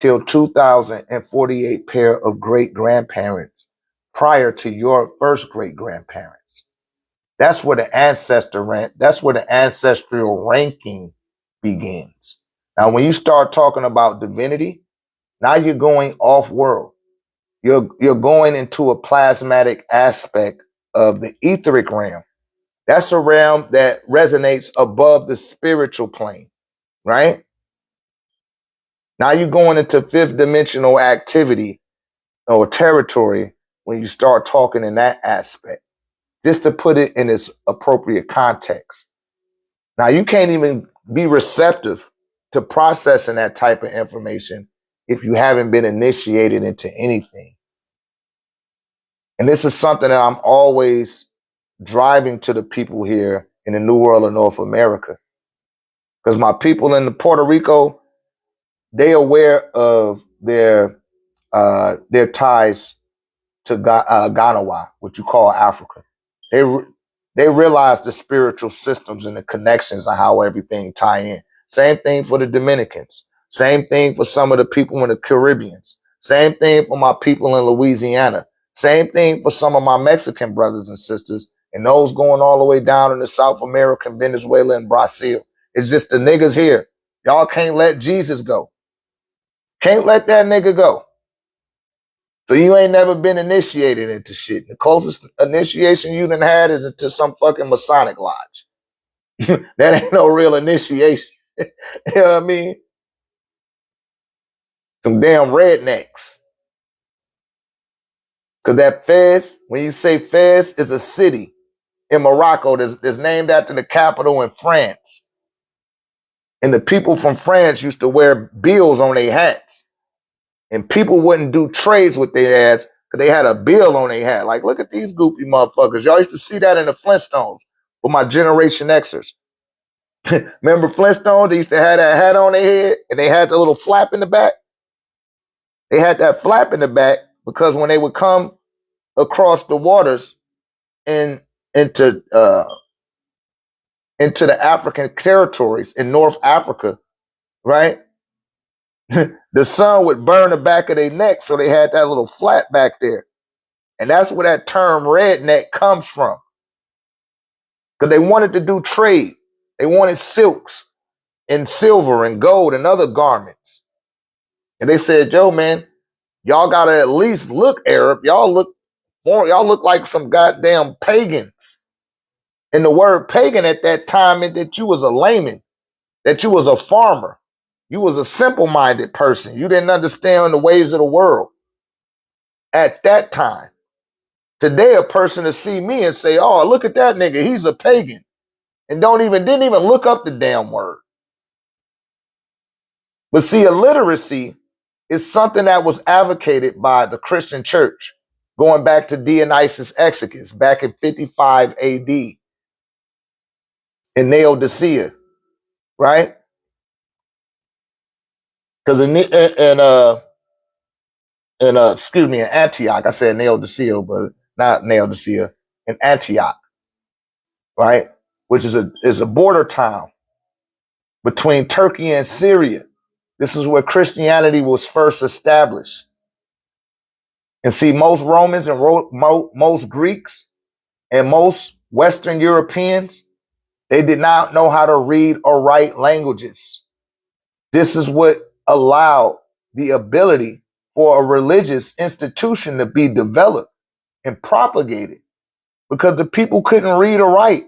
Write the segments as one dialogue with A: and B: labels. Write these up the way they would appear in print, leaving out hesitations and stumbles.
A: till 2048 pair of great-grandparents prior to your first great-grandparents. That's where the that's where the ancestral ranking begins. Now, when you start talking about divinity, now you're going off-world. You're going into a plasmatic aspect of the etheric realm. That's a realm that resonates above the spiritual plane, right? Now you're going into fifth dimensional activity or territory when you start talking in that aspect, just to put it in its appropriate context. Now you can't even be receptive to processing that type of information if you haven't been initiated into anything. And this is something that I'm always driving to the people here in the New World of North America. Because my people in Puerto Rico, they aware of their ties to Ganawa, what you call Africa. They realize the spiritual systems and the connections and how everything tie in. Same thing for the Dominicans. Same thing for some of the people in the Caribbeans. Same thing for my people in Louisiana. Same thing for some of my Mexican brothers and sisters, and those going all the way down in the South America, Venezuela, and Brazil. It's just the niggas here. Y'all can't let Jesus go. Can't let that nigga go. So you ain't never been initiated into shit. The closest initiation you done had is into some fucking Masonic lodge. That ain't no real initiation. You know what I mean? Some damn rednecks. Because that Fez, when you say Fez, is a city in Morocco that's named after the capital in France. And the people from France used to wear bills on their hats. And people wouldn't do trades with their ass because they had a bill on their hat. Like, look at these goofy motherfuckers. Y'all used to see that in the Flintstones for my Generation Xers. Remember Flintstones? They used to have that hat on their head and they had the little flap in the back. They had that flap in the back because when they would come across the waters and into the African territories in North Africa, right? The sun would burn the back of their neck, so they had that little flat back there. And that's where that term redneck comes from. Because they wanted to do trade. They wanted silks and silver and gold and other garments. And they said, yo, man, y'all gotta at least look Arab. Y'all look like some goddamn pagans. And the word pagan at that time meant that you was a layman, that you was a farmer. You was a simple-minded person. You didn't understand the ways of the world at that time. Today, a person to see me and say, oh, look at that nigga, he's a pagan. And didn't even look up the damn word. But see, illiteracy is something that was advocated by the Christian church, going back to Dionysius Exiguus, back in 55 AD in Laodicea, right? Because in Antioch, I said Laodicea, but not Laodicea, in Antioch, right? Which is a border town between Turkey and Syria. This is where Christianity was first established. And see, most Romans and most Greeks and most Western Europeans, they did not know how to read or write languages. This is what allowed the ability for a religious institution to be developed and propagated, because the people couldn't read or write.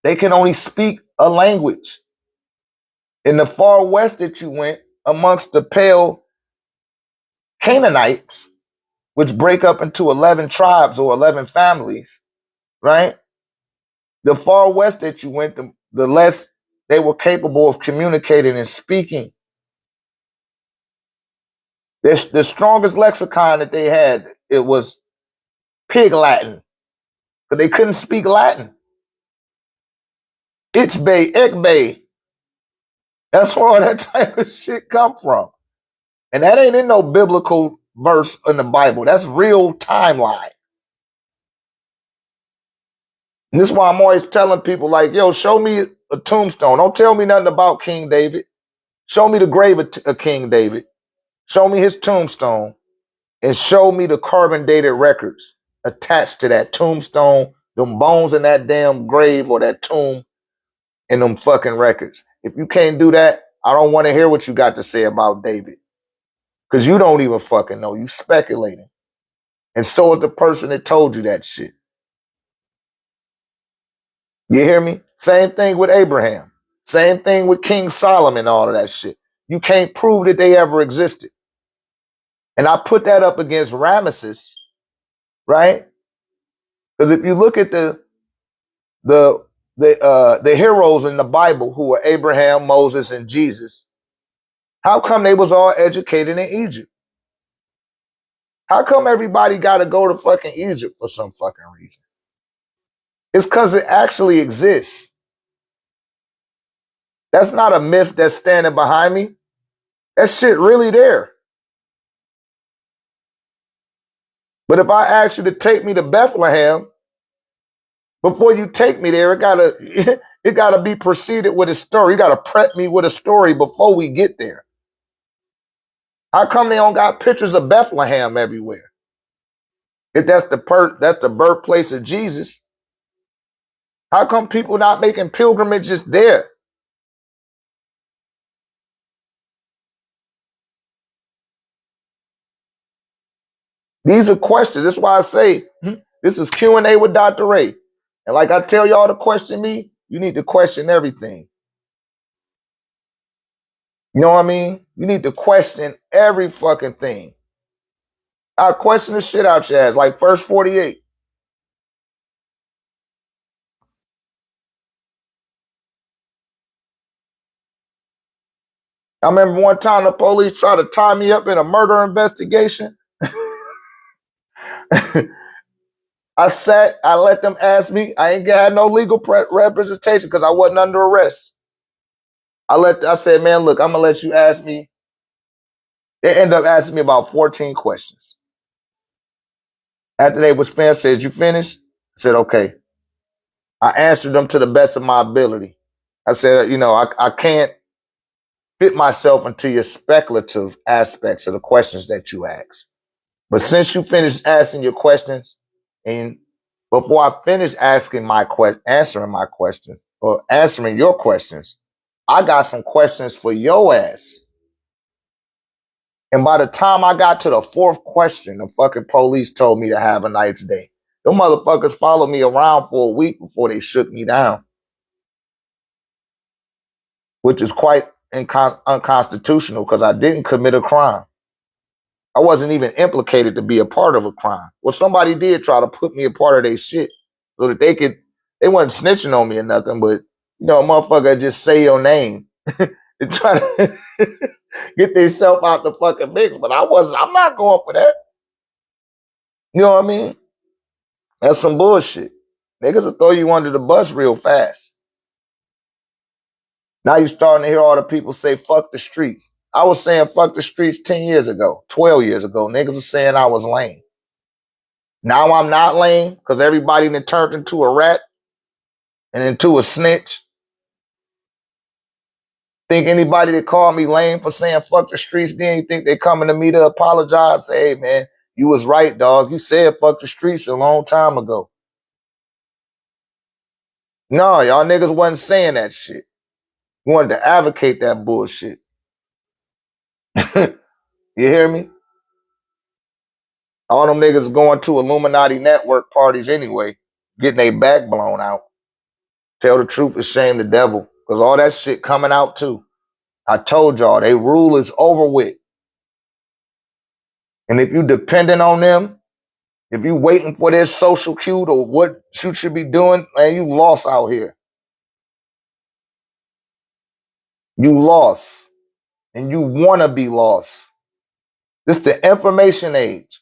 A: They can only speak a language. In the far west that you went, amongst the pale Canaanites, which break up into 11 tribes or 11 families, right? The far west that you went, the less they were capable of communicating and speaking. The strongest lexicon that they had, it was Pig Latin, but they couldn't speak Latin. Ichbe, Ekbe. That's where all that type of shit come from. And that ain't in no biblical verse in the Bible. That's real timeline. And this is why I'm always telling people, like, yo, show me a tombstone. Don't tell me nothing about King David. Show me the grave of King David. show me his tombstone, and show me the carbon dated records attached to that tombstone, them bones in that damn grave or that tomb, and them fucking records. If you can't do that, I don't want to hear what you got to say about David. Because you don't even fucking know. You speculating. And so is the person that told you that shit. You hear me? Same thing with Abraham. Same thing with King Solomon, all of that shit. You can't prove that they ever existed. And I put that up against Ramesses, right? Because if you look at the heroes in the Bible who were Abraham, Moses, and Jesus, how come they was all educated in Egypt? How come everybody got to go to fucking Egypt for some fucking reason? It's because it actually exists. That's not a myth that's standing behind me. That shit really there. But if I ask you to take me to Bethlehem, before you take me there, it gotta be preceded with a story. You gotta prep me with a story before we get there. How come they don't got pictures of Bethlehem everywhere? If that's the birthplace of Jesus, how come people not making pilgrimages there? These are questions. That's why I say this is Q&A with Dr. Ray. And like I tell y'all to question me, you need to question everything. You know what I mean? You need to question every fucking thing. I'll question the shit out your ass, like verse 48. I remember one time the police tried to tie me up in a murder investigation. I let them ask me. I ain't had no legal representation because I wasn't under arrest. I said, man, look, I'm gonna let you ask me. They ended up asking me about 14 questions. After they was finished, said, you finished? I said, okay. I answered them to the best of my ability. I said, I can't fit myself into your speculative aspects of the questions that you ask. But since you finished asking your questions, and before I finish answering my questions or answering your questions, I got some questions for your ass. And by the time I got to the fourth question, the fucking police told me to have a nice day. Them motherfuckers followed me around for a week before they shook me down, which is quite unconstitutional because I didn't commit a crime. I wasn't even implicated to be a part of a crime. Well, somebody did try to put me a part of their shit so that they wasn't snitching on me or nothing, but, a motherfucker just say your name and try to get themselves out the fucking mix. But I'm not going for that. You know what I mean? That's some bullshit. Niggas will throw you under the bus real fast. Now you're starting to hear all the people say, fuck the streets. I was saying fuck the streets 10 years ago, 12 years ago. Niggas are saying I was lame. Now I'm not lame because everybody then turned into a rat and into a snitch. Think anybody that called me lame for saying fuck the streets, then you think they coming to me to apologize? Say, hey, man, you was right, dog. You said fuck the streets a long time ago. No, y'all niggas wasn't saying that shit. You wanted to advocate that bullshit. You hear me? All them niggas going to Illuminati network parties anyway, getting their back blown out. Tell the truth and shame the devil, because all that shit coming out too. I told y'all, they rule is over with. And if you dependent on them, if you waiting for their social cue or what you should be doing, man, you lost out here. You lost. And you want to be lost. This is the information age.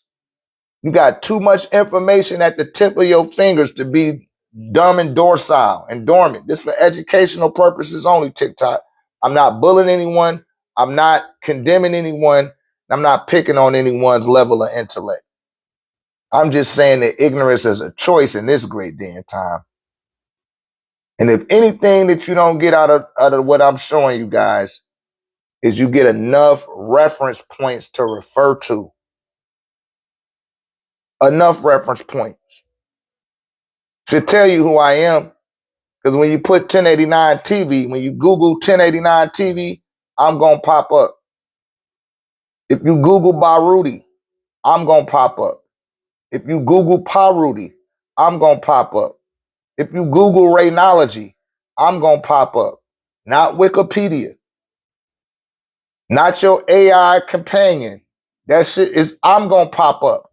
A: You got too much information at the tip of your fingers to be dumb and docile and dormant. This is for educational purposes only, TikTok. I'm not bullying anyone. I'm not condemning anyone. I'm not picking on anyone's level of intellect. I'm just saying that ignorance is a choice in this great day and time. And if anything that you don't get out of what I'm showing you guys, is you get enough reference points to refer to. Enough reference points to tell you who I am. Because when you put 1089 TV, when you Google 1089 TV, I'm going to pop up. If you Google Baruti, I'm going to pop up. If you Google Paruti, I'm going to pop up. If you Google Raynology, I'm going to pop up. Not Wikipedia. Not your AI companion. That shit is, I'm going to pop up.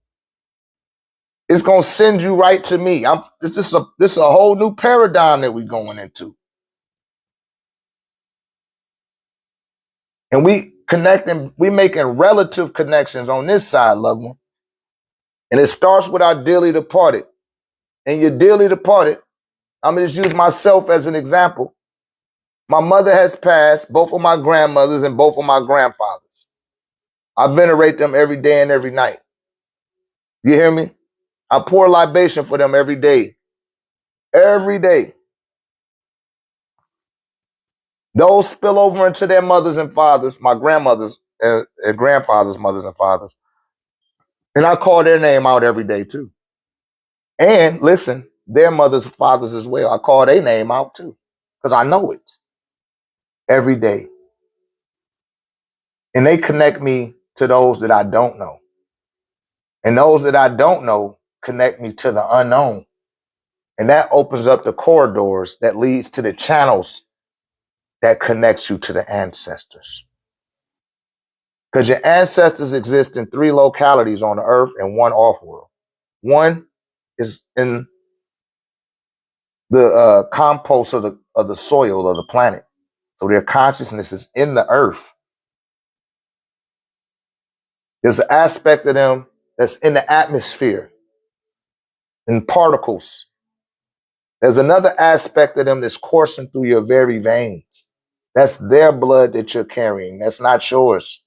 A: It's going to send you right to me. This is a whole new paradigm that we're going into. And we making relative connections on this side, loved one. And it starts with our dearly departed. And your dearly departed, I'm going to just use myself as an example. My mother has passed, both of my grandmothers and both of my grandfathers. I venerate them every day and every night. You hear me? I pour libation for them every day. Every day. Those spill over into their mothers and fathers, my grandmothers and grandfathers' mothers and fathers. And I call their name out every day too. And listen, their mothers and fathers as well. I call their name out too. Because I know it. Every day. And they connect me to those that I don't know. And those that I don't know connect me to the unknown. And that opens up the corridors that leads to the channels that connects you to the ancestors. Because your ancestors exist in 3 localities on the earth and 1 off-world. 1 is in the compost of the soil of the planet. So their consciousness is in the earth. There's an aspect of them that's in the atmosphere, in particles. There's another aspect of them that's coursing through your very veins. That's their blood that you're carrying. That's not yours.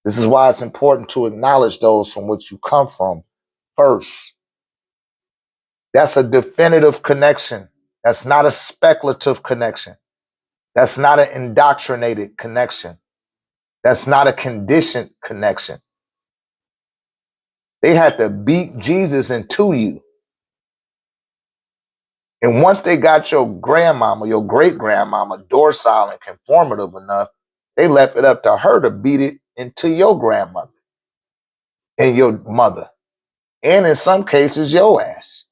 A: This is why it's important to acknowledge those from which you come from first. That's a definitive connection. That's not a speculative connection. That's not an indoctrinated connection. That's not a conditioned connection. They had to beat Jesus into you. And once they got your grandmama, your great-grandmama, docile and conformative enough, they left it up to her to beat it into your grandmother and your mother. And in some cases, your ass.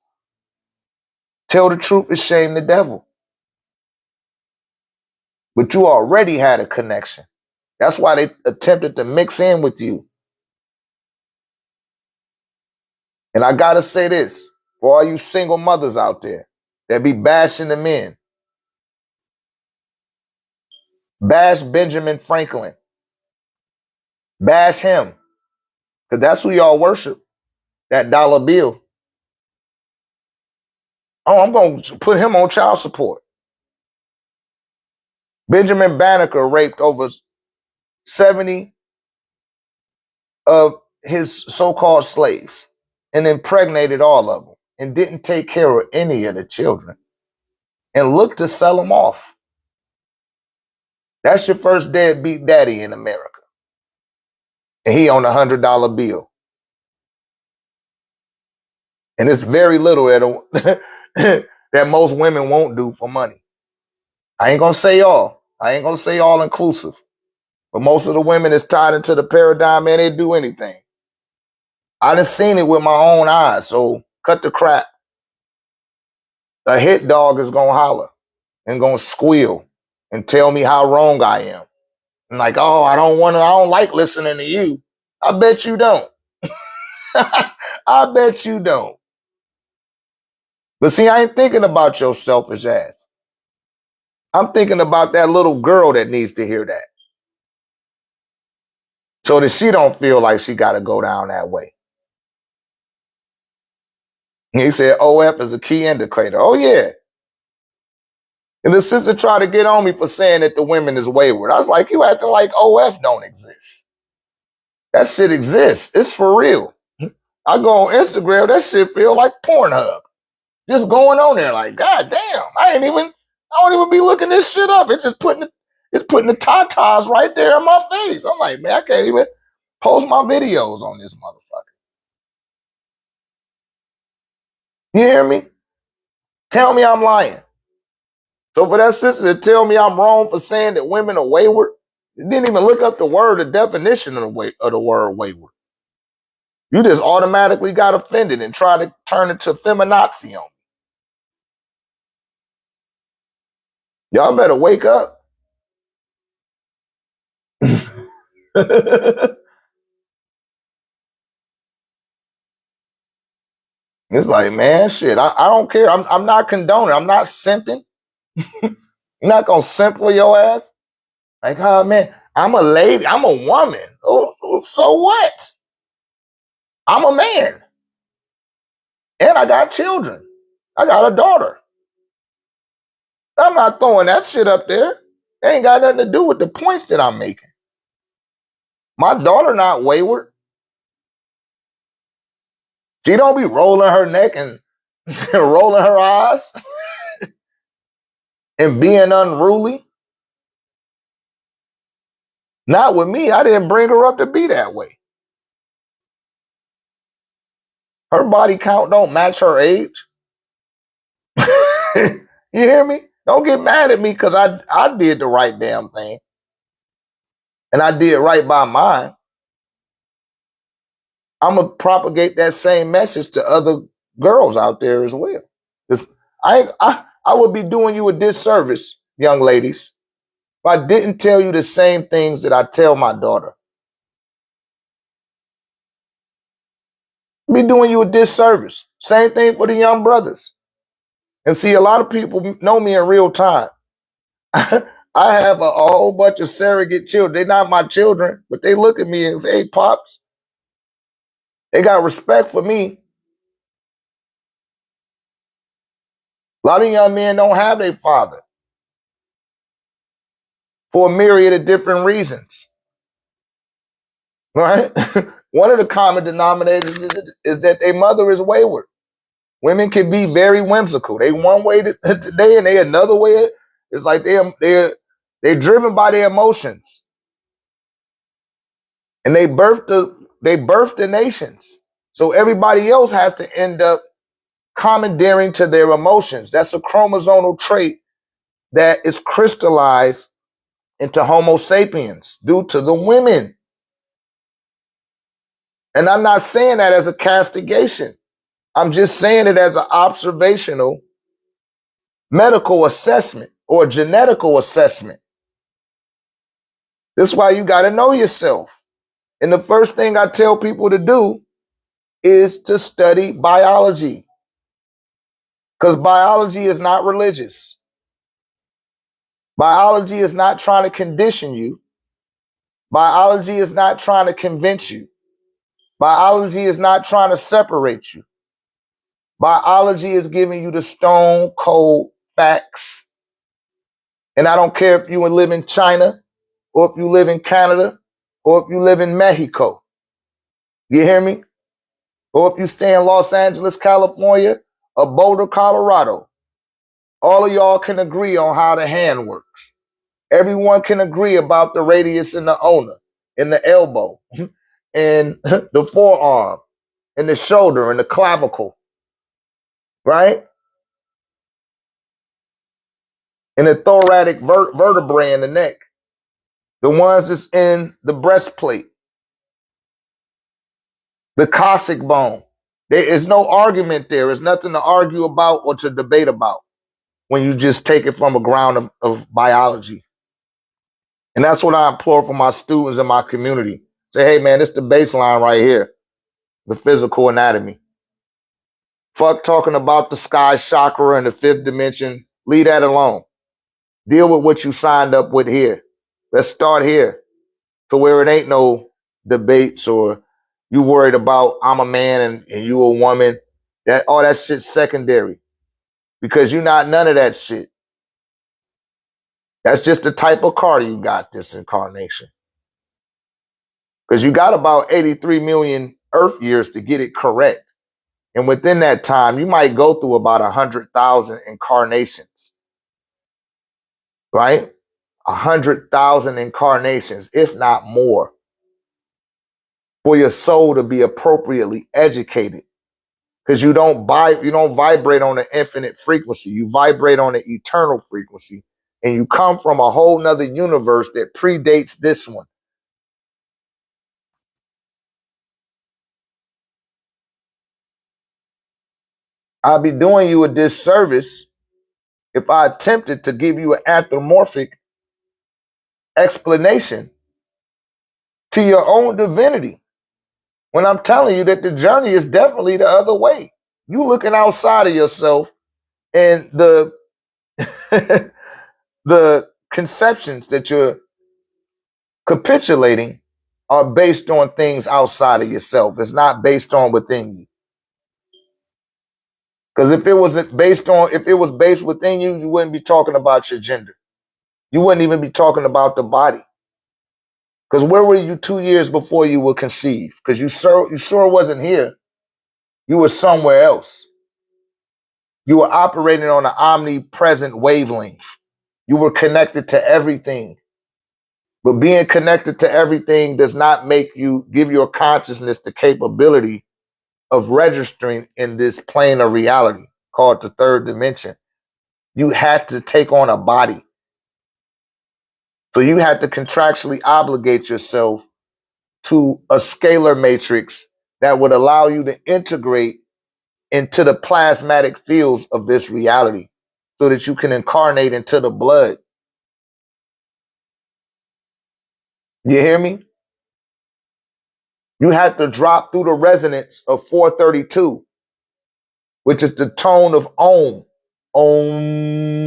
A: Tell the truth and shame the devil. But you already had a connection. That's why they attempted to mix in with you. And I gotta say this, for all you single mothers out there that be bashing the men. Bash Benjamin Franklin. Bash him. Because that's who y'all worship. That dollar bill. Oh, I'm going to put him on child support. Benjamin Banneker raped over 70 of his so-called slaves and impregnated all of them and didn't take care of any of the children and looked to sell them off. That's your first deadbeat daddy in America. And he on a $100 bill. And it's very little that, that most women won't do for money. I ain't going to say all. I ain't going to say all inclusive. But most of the women that's tied into the paradigm, man, they do anything. I done seen it with my own eyes, so cut the crap. A hit dog is going to holler and going to squeal and tell me how wrong I am. I'm like, oh, I don't like listening to you. I bet you don't. I bet you don't. But see, I ain't thinking about your selfish ass. I'm thinking about that little girl that needs to hear that. So that she don't feel like she got to go down that way. And he said, OF is a key indicator. Oh, yeah. And the sister tried to get on me for saying that the women is wayward. I was like, you acting like OF don't exist. That shit exists. It's for real. I go on Instagram, that shit feel like Pornhub. Just going on there like, God damn, I don't even be looking this shit up. It's It's putting the tatas right there in my face. I'm like, man, I can't even post my videos on this motherfucker. You hear me? Tell me I'm lying. So for that sister to tell me I'm wrong for saying that women are wayward, it didn't even look up the definition of the word wayward. You just automatically got offended and tried to turn it to feminazi on me. Y'all better wake up. It's like, man, shit, I don't care. I'm not condoning. I'm not simping. You're not gonna simp for your ass. Like, oh man, I'm a lady. I'm a woman. Oh, so what? I'm a man. And I got children. I got a daughter. I'm not throwing that shit up there. It ain't got nothing to do with the points that I'm making. My daughter not wayward. She don't be rolling her neck and rolling her eyes and being unruly. Not with me. I didn't bring her up to be that way. Her body count don't match her age. You hear me? Don't get mad at me because I did the right damn thing. And I did right by mine. I'm going to propagate that same message to other girls out there as well. I would be doing you a disservice, young ladies, if I didn't tell you the same things that I tell my daughter. I'd be doing you a disservice. Same thing for the young brothers. And see, a lot of people know me in real time. I have a whole bunch of surrogate children. They're not my children, but they look at me and say, hey, Pops, they got respect for me. A lot of young men don't have their father for a myriad of different reasons. Right? One of the common denominators is that their mother is wayward. Women can be very whimsical. They one way today and they another way. It's like they're driven by their emotions. And they birthed the nations. So everybody else has to end up commandeering to their emotions. That's a chromosomal trait that is crystallized into Homo sapiens due to the women. And I'm not saying that as a castigation. I'm just saying it as an observational medical assessment or genetical assessment. This is why you got to know yourself. And the first thing I tell people to do is to study biology. Because biology is not religious. Biology is not trying to condition you. Biology is not trying to convince you. Biology is not trying to separate you. Biology is giving you the stone cold facts. And I don't care if you live in China or if you live in Canada or if you live in Mexico. You hear me? Or if you stay in Los Angeles, California, or Boulder, Colorado. All of y'all can agree on how the hand works. Everyone can agree about the radius and the ulna, and the elbow, and the forearm, and the shoulder, and the clavicle, right? And the thoracic vertebrae in the neck. The ones that's in the breastplate. The coccyx bone. There is no argument there. There's nothing to argue about or to debate about when you just take it from a ground of biology. And that's what I implore for my students in my community. Say, hey, man, this is the baseline right here. The physical anatomy. Fuck talking about the sky chakra and the fifth dimension. Leave that alone. Deal with what you signed up with here. Let's start here to where it ain't no debates or you worried about I'm a man and you a woman. All that shit's secondary because you're not none of that shit. That's just the type of car you got this incarnation. Because you got about 83 million Earth years to get it correct. And within that time, you might go through about 100,000 incarnations. Right? 100,000 incarnations, if not more, for your soul to be appropriately educated. Because you don't vibrate on an infinite frequency. You vibrate on an eternal frequency. And you come from a whole nother universe that predates this one. I'd be doing you a disservice if I attempted to give you an anthropomorphic explanation to your own divinity, when I'm telling you that the journey is definitely the other way. You looking outside of yourself, and the the conceptions that you're capitulating are based on things outside of yourself. It's not based on within you. Because if it was based within you, you wouldn't be talking about your gender. You wouldn't even be talking about the body. Because where were you 2 years before you were conceived? Because you sure wasn't here. You were somewhere else. You were operating on an omnipresent wavelength. You were connected to everything. But being connected to everything does not give your consciousness the capability of registering in this plane of reality called the third dimension. You had to take on a body. So you had to contractually obligate yourself to a scalar matrix that would allow you to integrate into the plasmatic fields of this reality so that you can incarnate into the blood. You hear me? You had to drop through the resonance of 432, which is the tone of Om. Om.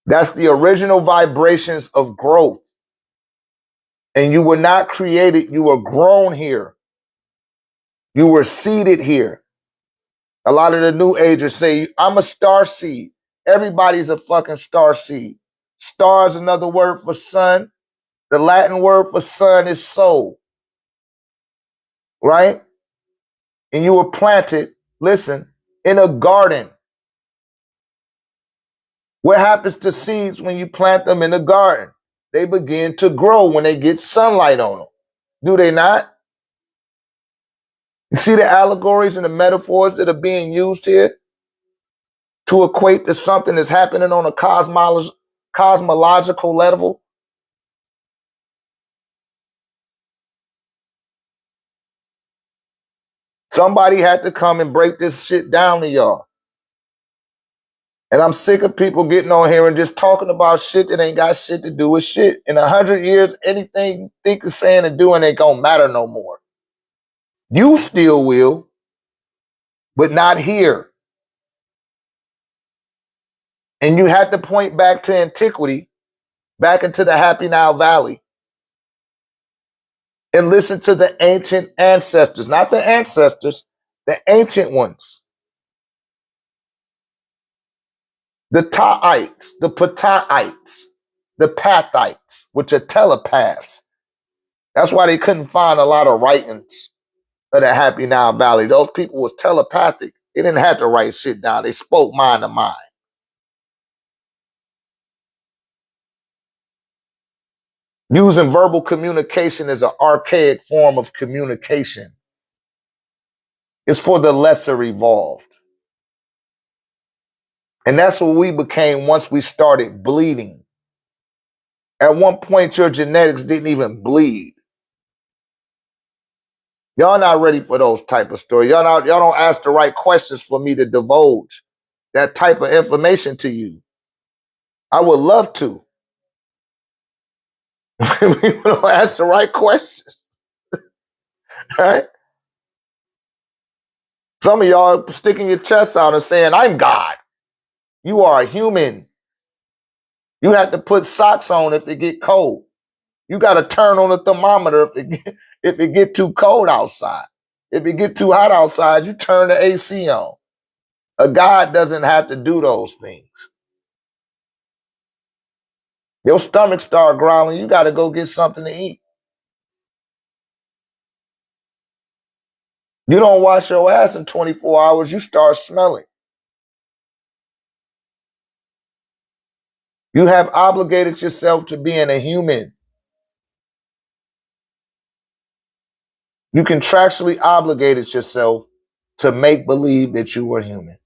A: That's the original vibrations of growth. And you were not created, you were grown here. You were seeded here. A lot of the new agers say, I'm a star seed. Everybody's a fucking star seed. Star is another word for sun. The Latin word for sun is soul. Right? And you were planted, listen, in a garden. What happens to seeds when you plant them in a garden? They begin to grow when they get sunlight on them. Do they not? You see the allegories and the metaphors that are being used here to equate to something that's happening on a cosmological level? Somebody had to come and break this shit down to y'all. And I'm sick of people getting on here and just talking about shit that ain't got shit to do with shit. In 100 years, anything you think of saying and doing ain't gonna matter no more. You still will, but not here. And you had to point back to antiquity, back into the Happy Now Valley, and listen to the ancient ancestors, not the ancestors, the ancient ones. The Ta'ites, the Pataites, the Pathites, which are telepaths. That's why they couldn't find a lot of writings of the Happy Now Valley. Those people was telepathic. They didn't have to write shit down. They spoke mind to mind. Using verbal communication is an archaic form of communication. It's for the lesser evolved. And that's what we became once we started bleeding. At one point, your genetics didn't even bleed. Y'all not ready for those type of stories. Y'all don't ask the right questions for me to divulge that type of information to you. I would love to. We don't ask the right questions. Right? Some of y'all are sticking your chest out and saying, I'm God. You are a human. You have to put socks on if it get cold. You got to turn on the thermometer if it get too cold outside. If it get too hot outside, you turn the AC on. A God doesn't have to do those things. Your stomach start growling, you got to go get something to eat. You don't wash your ass in 24 hours, you start smelling. You have obligated yourself to being a human. You contractually obligated yourself to make believe that you were human.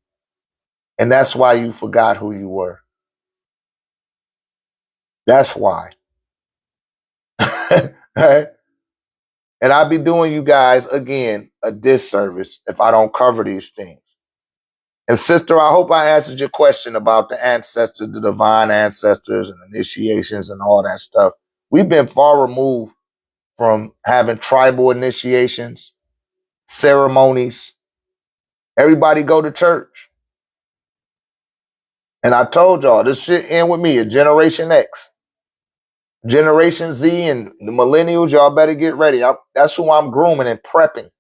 A: And that's why you forgot who you were. That's why. Right? And I'd be doing you guys, again, a disservice if I don't cover these things. And sister, I hope I answered your question about the ancestors, the divine ancestors and initiations and all that stuff. We've been far removed from having tribal initiations, ceremonies. Everybody go to church. And I told y'all, this shit end with me, a Generation X. Generation Z and the millennials, y'all better get ready. That's who I'm grooming and prepping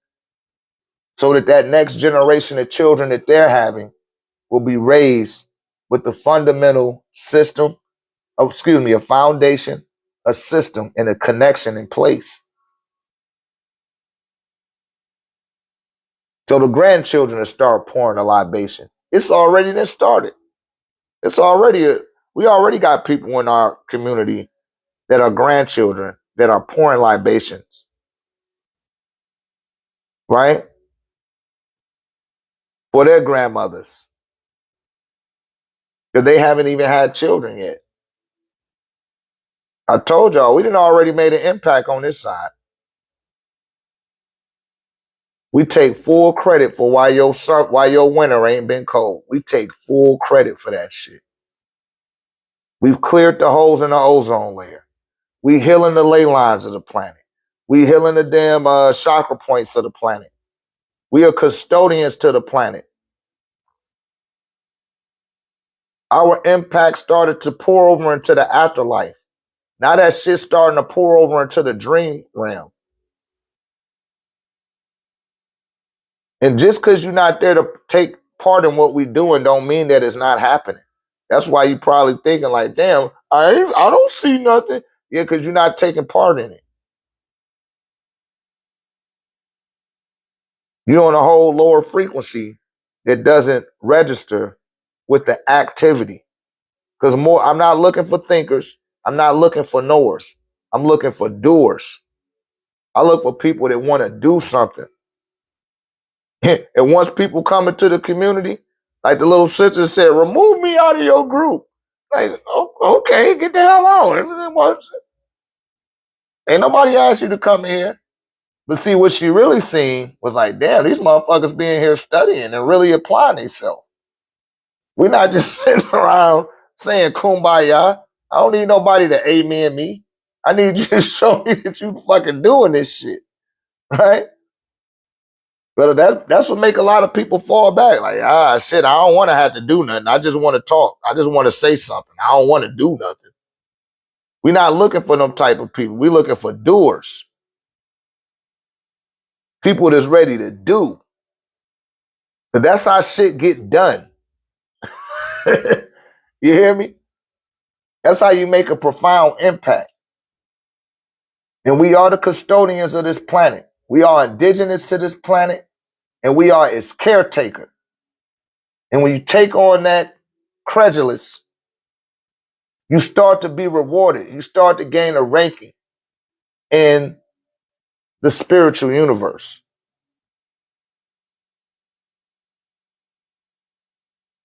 A: so that next generation of children that they're having will be raised with the fundamental system, a foundation, a system, and a connection in place. So the grandchildren will start pouring a libation. It's already been started. We already got people in our community that are grandchildren that are pouring libations, right? For their grandmothers. Because they haven't even had children yet. I told y'all, we done already made an impact on this side. We take full credit for why your winter ain't been cold. We take full credit for that shit. We've cleared the holes in the ozone layer. We healing the ley lines of the planet. We healing the damn chakra points of the planet. We are custodians to the planet. Our impact started to pour over into the afterlife. Now that shit's starting to pour over into the dream realm. And just because you're not there to take part in what we're doing don't mean that it's not happening. That's why you probably thinking like, damn, I don't see nothing. Yeah, because you're not taking part in it. You're on a whole lower frequency that doesn't register with the activity. Because I'm not looking for thinkers. I'm not looking for knowers. I'm looking for doers. I look for people that want to do something. And once people come into the community, like the little sister said, remove me out of your group. Like, okay, get the hell out. Ain't nobody asked you to come here. But see, what she really seen was like, damn, these motherfuckers being here studying and really applying themselves. We're not just sitting around saying kumbaya. I don't need nobody to amen me. I need you to show me that you fucking doing this shit. Right? But that's what make a lot of people fall back. Like, shit, I don't want to have to do nothing. I just want to talk. I just want to say something. I don't want to do nothing. We're not looking for them type of people. We're looking for doers. People that's ready to do. But that's how shit get done. You hear me? That's how you make a profound impact. And we are the custodians of this planet. We are indigenous to this planet, and we are its caretaker. And when you take on that credulous, you start to be rewarded. You start to gain a ranking in the spiritual universe.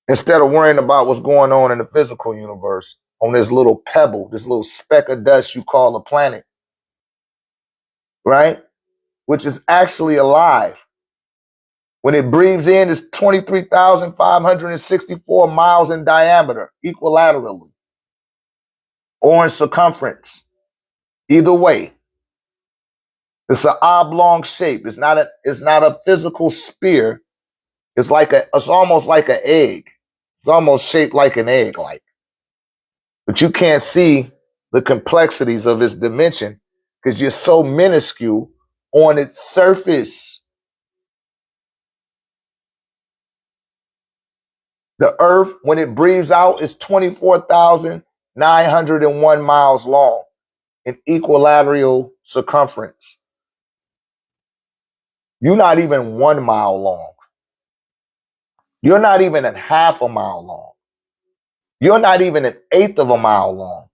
A: Instead of worrying about what's going on in the physical universe on this little pebble, this little speck of dust you call a planet, right? Which is actually alive. When it breathes in, it's 23,564 miles in diameter, equilaterally, or in circumference. Either way, it's an oblong shape. It's not a physical sphere. It's almost like an egg. It's almost shaped like an egg, like. But you can't see the complexities of its dimension because you're so minuscule on its surface. The Earth, when it breathes out, is 24,901 miles long in equilateral circumference. You're not even 1 mile long. You're not even a half a mile long. You're not even an eighth of a mile long.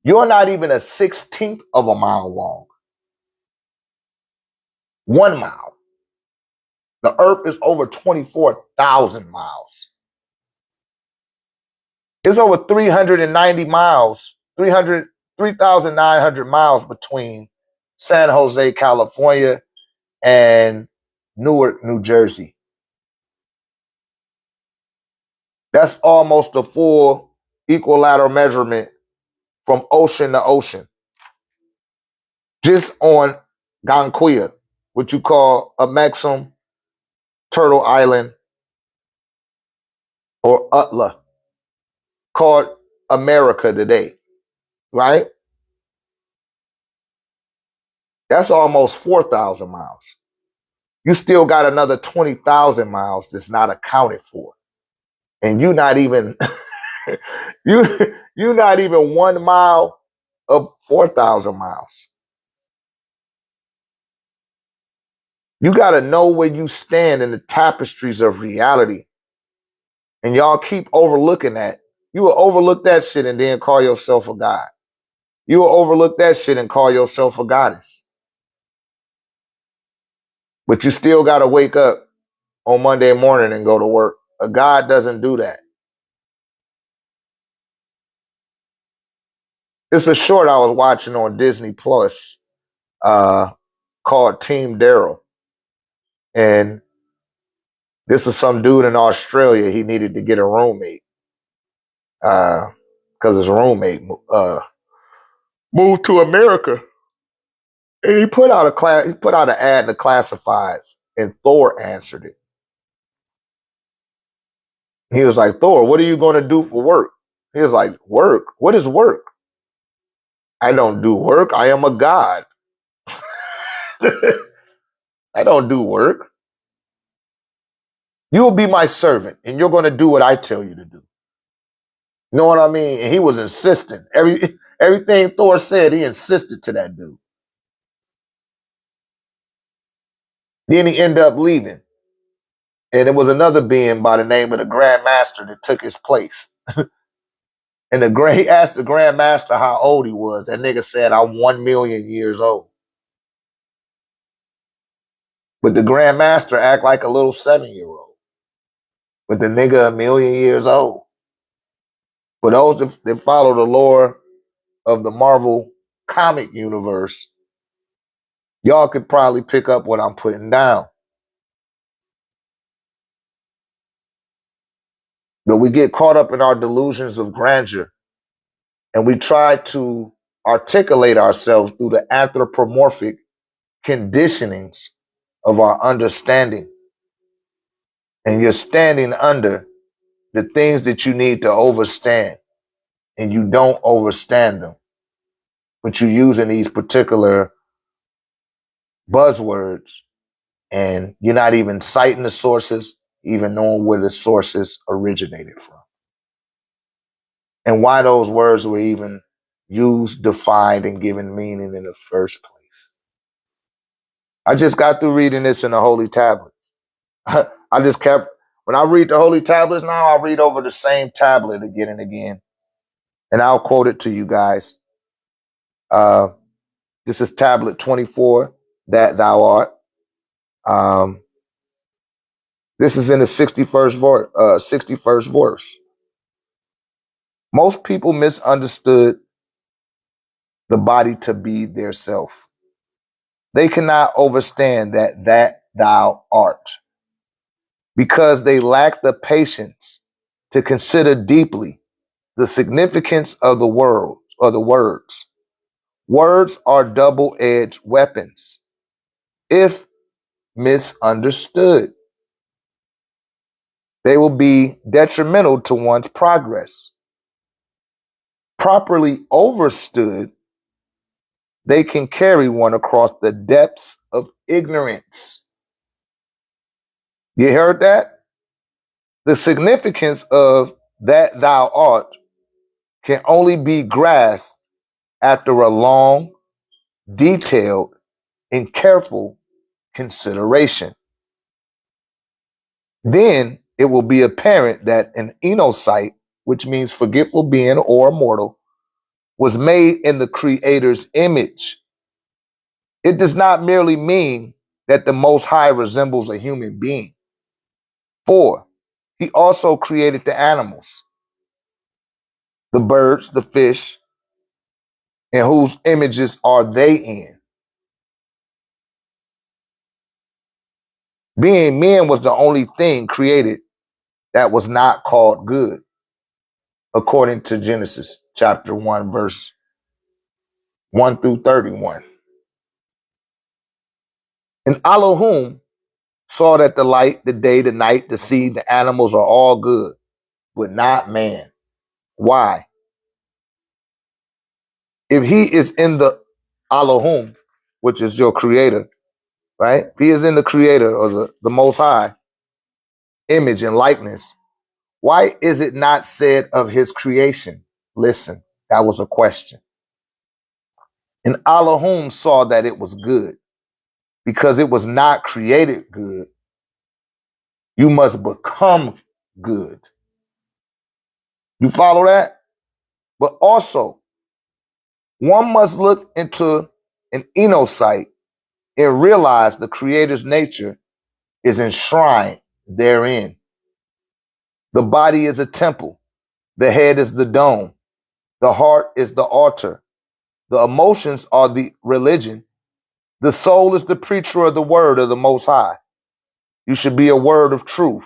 A: You're not even a 16th of a mile long. 1 mile. The earth is over 24,000 miles. It's over 390 miles, 3,900 miles between San Jose, California and Newark, New Jersey. That's almost a full equilateral measurement from ocean to ocean. Just on Ganquia, what you call a Maxim, Turtle Island, or Utla, called America today, right? That's almost 4,000 miles. You still got another 20,000 miles that's not accounted for. And you not even you not even 1 mile of 4,000 miles. You got to know where you stand in the tapestries of reality. And y'all keep overlooking that. You will overlook that shit and then call yourself a god. You will overlook that shit and call yourself a goddess. But you still got to wake up on Monday morning and go to work. A god doesn't do that. It's a short I was watching on Disney Plus called Team Daryl. And this is some dude in Australia. He needed to get a roommate because his roommate moved to America. And he put out an ad in the classifieds, and Thor answered it. He was like, Thor, what are you going to do for work? He was like, work? What is work? I don't do work. I am a god. I don't do work. You will be my servant, and you're going to do what I tell you to do. You know what I mean? And he was insistent. Everything Thor said, he insisted to that dude. Then he ended up leaving. And it was another being by the name of the Grand Master that took his place. And he asked the Grand Master how old he was. That nigga said, I'm 1 million years old. But the Grand Master act like a little 7-year-old. But the nigga 1 million years old. For those that follow the lore of the Marvel comic universe, y'all could probably pick up what I'm putting down. But we get caught up in our delusions of grandeur, and we try to articulate ourselves through the anthropomorphic conditionings of our understanding. And you're standing under the things that you need to overstand, and you don't overstand them, but you're using these particular buzzwords, and you're not even citing the sources, even knowing where the sources originated from. And why those words were even used, defined, and given meaning in the first place. I just got through reading this in the Holy Tablets. I just kept, when I read the Holy Tablets now, I read over the same tablet again and again. And I'll quote it to you guys. This is tablet 24, that thou art. This is in the 61st verse. Most people misunderstood the body to be their self. They cannot understand that thou art, because they lack the patience to consider deeply the significance of the world or the words. Words are double-edged weapons if misunderstood. They will be detrimental to one's progress. Properly overstood, they can carry one across the depths of ignorance. You heard that? The significance of that thou art can only be grasped after a long, detailed, and careful consideration. Then it will be apparent that an enocyte which means forgetful being or immortal, was made in the Creator's image. It does not merely mean that the Most High resembles a human being. 4, he also created the animals, the birds, the fish, and whose images are they in? Being men was the only thing created that was not called good, according to Genesis chapter 1, verse 1 through 31. And Elohim saw that the light, the day, the night, the sea, the animals are all good, but not man. Why? If he is in the Elohim, which is your creator, right? If he is in the creator or the Most High image and likeness, why is it not said of his creation? Listen, that was a question. And Elohim saw that it was good. Because it was not created good, you must become good. You follow that? But also, one must look into an enocyte and realize the creator's nature is enshrined therein. The body is a temple. The head is the dome. The heart is the altar. The emotions are the religion. The soul is the preacher of the word of the Most High. You should be a word of truth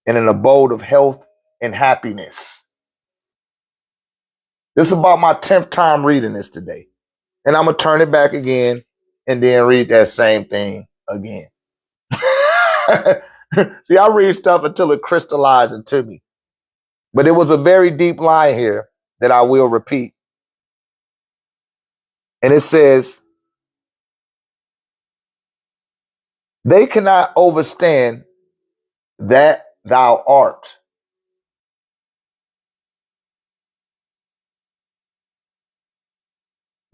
A: and an abode of health and happiness. This is about my 10th time reading this today. And I'm going to turn it back again and then read that same thing again. See, I read stuff until it crystallizes into me. But it was a very deep line here that I will repeat. And it says, they cannot overstand that thou art.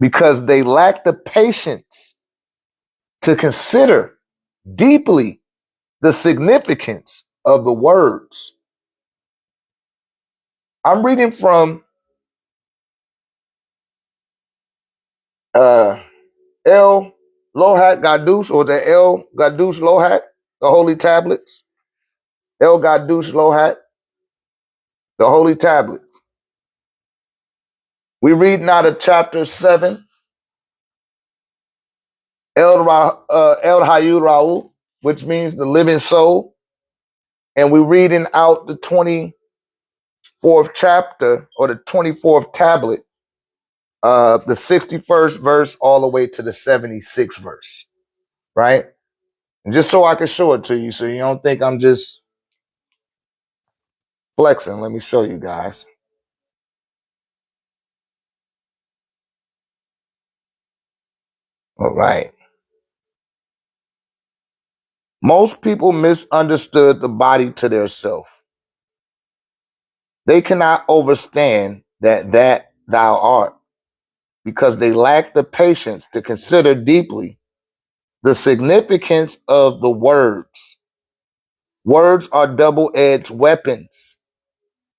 A: Because they lack the patience to consider deeply the significance of the words. I'm reading from El Lohat Gadush, or the El Gadush Lohat, the Holy Tablets. El Gadush Lohat, the Holy Tablets. We read out of chapter 7, El Hayu Ra'u, which means the living soul. And we're reading out the 24th chapter, or the 24th tablet, the 61st verse all the way to the 76th verse, right? And just so I can show it to you so you don't think I'm just flexing, let me show you guys. All right. Most people misunderstood the body to their self. They cannot understand that thou art because they lack the patience to consider deeply the significance of the words. Words are double-edged weapons.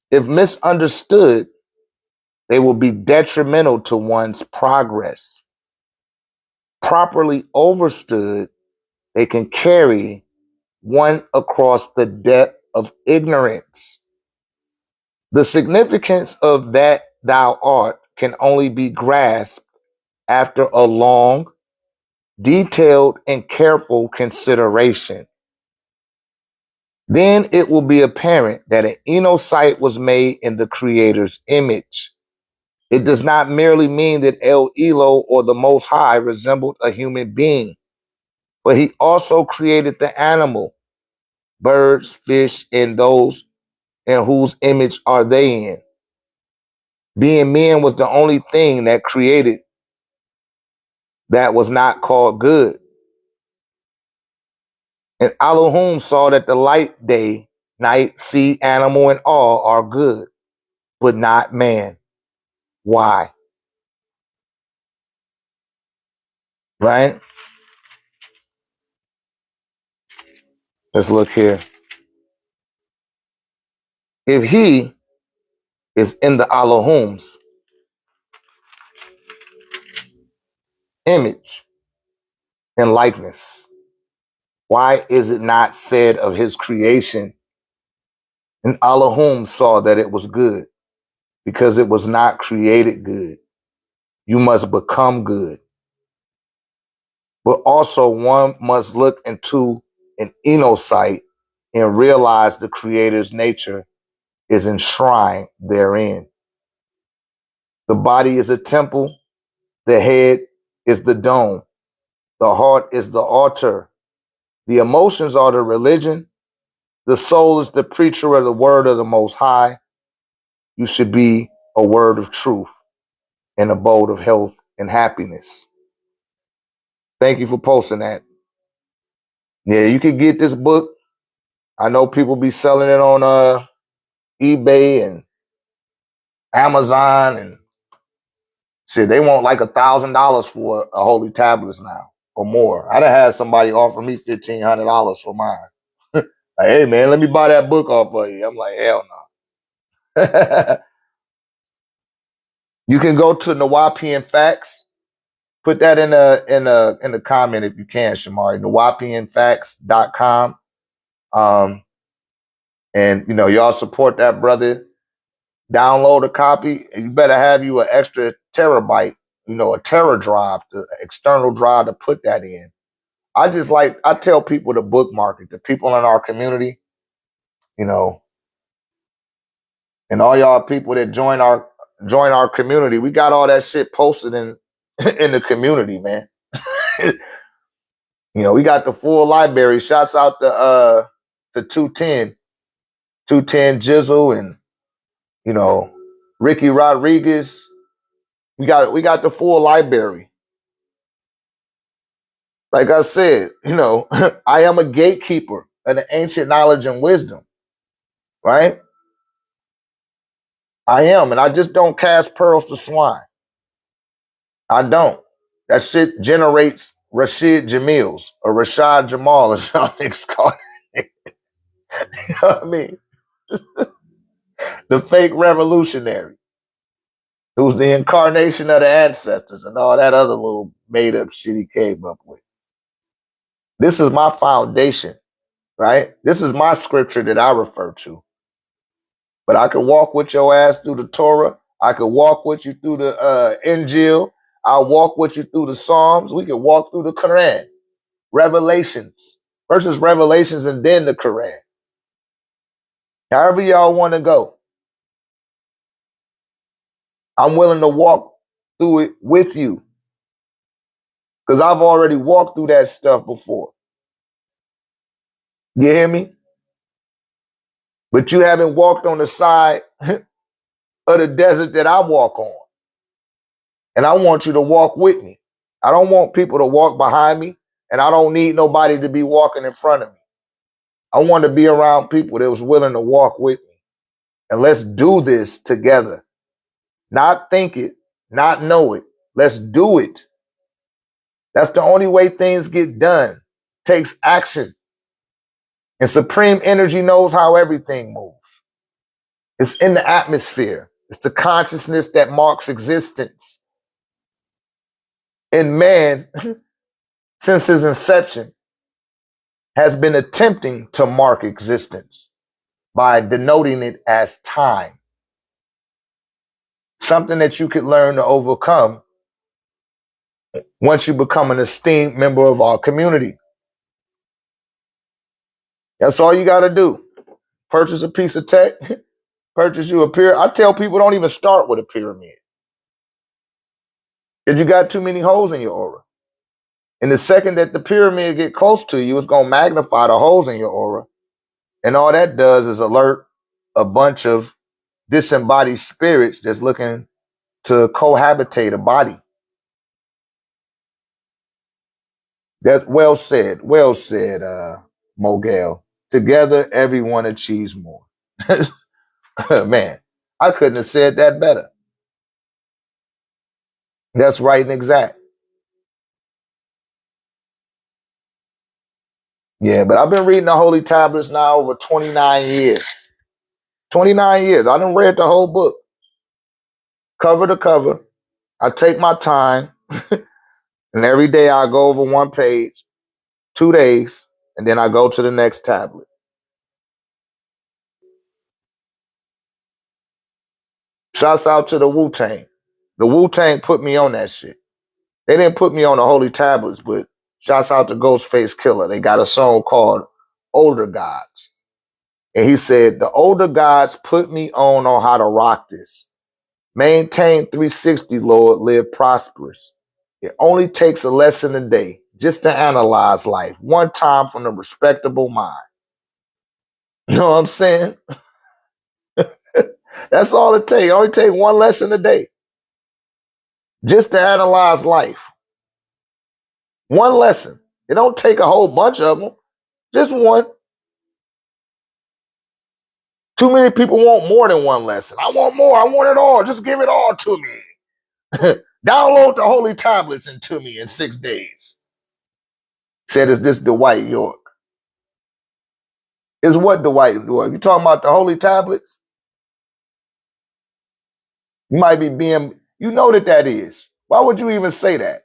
A: If misunderstood, they will be detrimental to one's progress. Properly overstood, they can carry one across the depth of ignorance. The significance of that thou art can only be grasped after a long, detailed, and careful consideration. Then it will be apparent that an enocyte was made in the Creator's image. It does not merely mean that El Elo or the Most High resembled a human being, but he also created the animal, birds, fish, and those in whose image are they in. Being men was the only thing that created that was not called good. And Elohim saw that the light, day, night, sea, animal, and all are good, but not man. Why? Right? Let's look here. If he is in the Elohim's image and likeness. Why is it not said of his creation, and Elohim saw that it was good? Because it was not created good. You must become good. But also one must look into an inosight and realize the creator's nature is enshrined therein. The body is a temple. The head is the dome. The heart is the altar. The emotions are the religion. The soul is the preacher of the word of the Most High. You should be a word of truth, an abode of health and happiness. Thank you for posting that. Yeah, you can get this book. I know people be selling it on eBay and Amazon and shit. They want like $1,000 for a holy tablets now or more. I done had somebody offer me $1,500 for mine. Like, hey man, let me buy that book off of you. I'm like, hell no. You can go to Nawapian Facts. Put that in the comment if you can, Shamari. NawapianFacts.com. And you know, y'all support that brother. Download a copy. You better have you an extra terabyte, you know, a tera drive, the external drive to put that in. I tell people to bookmark it, the people in our community, you know, and all y'all people that join our community. We got all that shit posted in in the community, man. You know, we got the full library. Shouts out to 210 Jizzle and, you know, Ricky Rodriguez. We got the full library. Like I said, you know, I am a gatekeeper of the ancient knowledge and wisdom, right? I am, and I just don't cast pearls to swine. I don't. That shit generates Rashid Jamils or Rashad Jamal, as y'all niggas call it. You know what I mean? The fake revolutionary, who's the incarnation of the ancestors and all that other little made up shit he came up with. This is my foundation, right? This is my scripture that I refer to. But I could walk with your ass through the Torah. I could walk with you through the Injil. I'll walk with you through the Psalms. We could walk through the Quran. Revelations versus Revelations and then the Quran. However y'all want to go. I'm willing to walk through it with you. Because I've already walked through that stuff before. You hear me? But you haven't walked on the side of the desert that I walk on. And I want you to walk with me. I don't want people to walk behind me, and I don't need nobody to be walking in front of me. I want to be around people that was willing to walk with me. And let's do this together. Not think it, not know it. Let's do it. That's the only way things get done. Takes action. And supreme energy knows how everything moves. It's in the atmosphere. It's the consciousness that marks existence. And man, since his inception, has been attempting to mark existence by denoting it as time. Something that you could learn to overcome once you become an esteemed member of our community. That's all you got to do. Purchase a piece of tech, purchase you a pyramid. I tell people don't even start with a pyramid. Because you got too many holes in your aura. And the second that the pyramid get close to you, it's going to magnify the holes in your aura. And all that does is alert a bunch of disembodied spirits that's looking to cohabitate a body. That's well said, Mogel. Together, everyone achieves more. Man, I couldn't have said that better. That's right and exact. Yeah, but I've been reading the Holy Tablets now over 29 years. 29 years. I done read the whole book, cover to cover. I take my time, and every day I go over one page, 2 days, and then I go to the next tablet. Shouts out to the Wu-Tang. The Wu-Tang put me on that shit. They didn't put me on the Holy Tablets, but shouts out to Ghostface Killer. They got a song called Older Gods. And he said, the older gods put me on how to rock this. Maintain 360, Lord, live prosperous. It only takes a lesson a day just to analyze life, one time from a respectable mind. You know what I'm saying? That's all it takes. It only takes one lesson a day just to analyze life. One lesson. It don't take a whole bunch of them. Just one. Too many people want more than one lesson. I want more. I want it all. Just give it all to me. Download the Holy Tablets into me in 6 days. Said, is this Dwight York? Is what Dwight York? You talking about the Holy Tablets? You might be being, you know that is. Why would you even say that?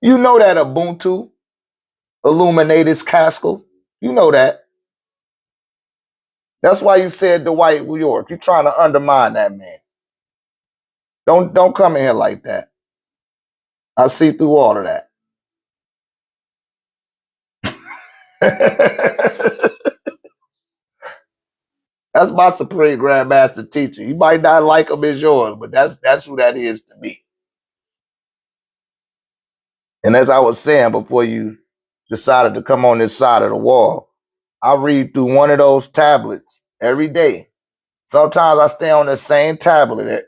A: You know that Ubuntu, Illuminatus Castle. You know that. That's why you said Dwight York. You're trying to undermine that man. Don't come in here like that. I see through all of that. That's my Supreme Grandmaster teacher. You might not like him as yours, but that's who that is to me. And as I was saying before you decided to come on this side of the wall, I read through one of those tablets every day. Sometimes I stay on the same tablet,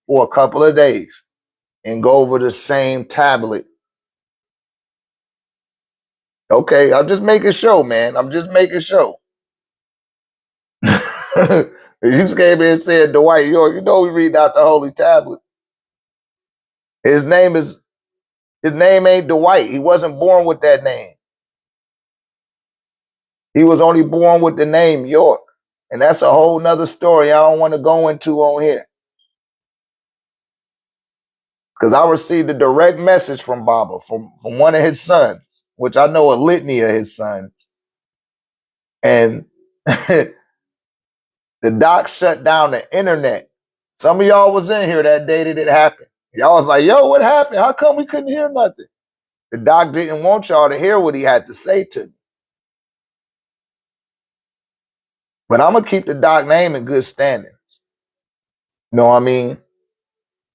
A: for a couple of days and go over the same tablet. Okay, I'm just making sure, man. I'm just making sure. You just came in and said Dwight York. You know we read out the Holy Tablet. His name ain't Dwight. He wasn't born with that name. He was only born with the name York. And that's a whole nother story I don't want to go into on here. Because I received a direct message from Baba, from one of his sons, which I know a litany of his sons. And the doc shut down the internet. Some of y'all was in here that day that it happened. Y'all was like, yo, what happened? How come we couldn't hear nothing? The doc didn't want y'all to hear what he had to say to me. But I'm going to keep the doc name in good standings. You know what I mean?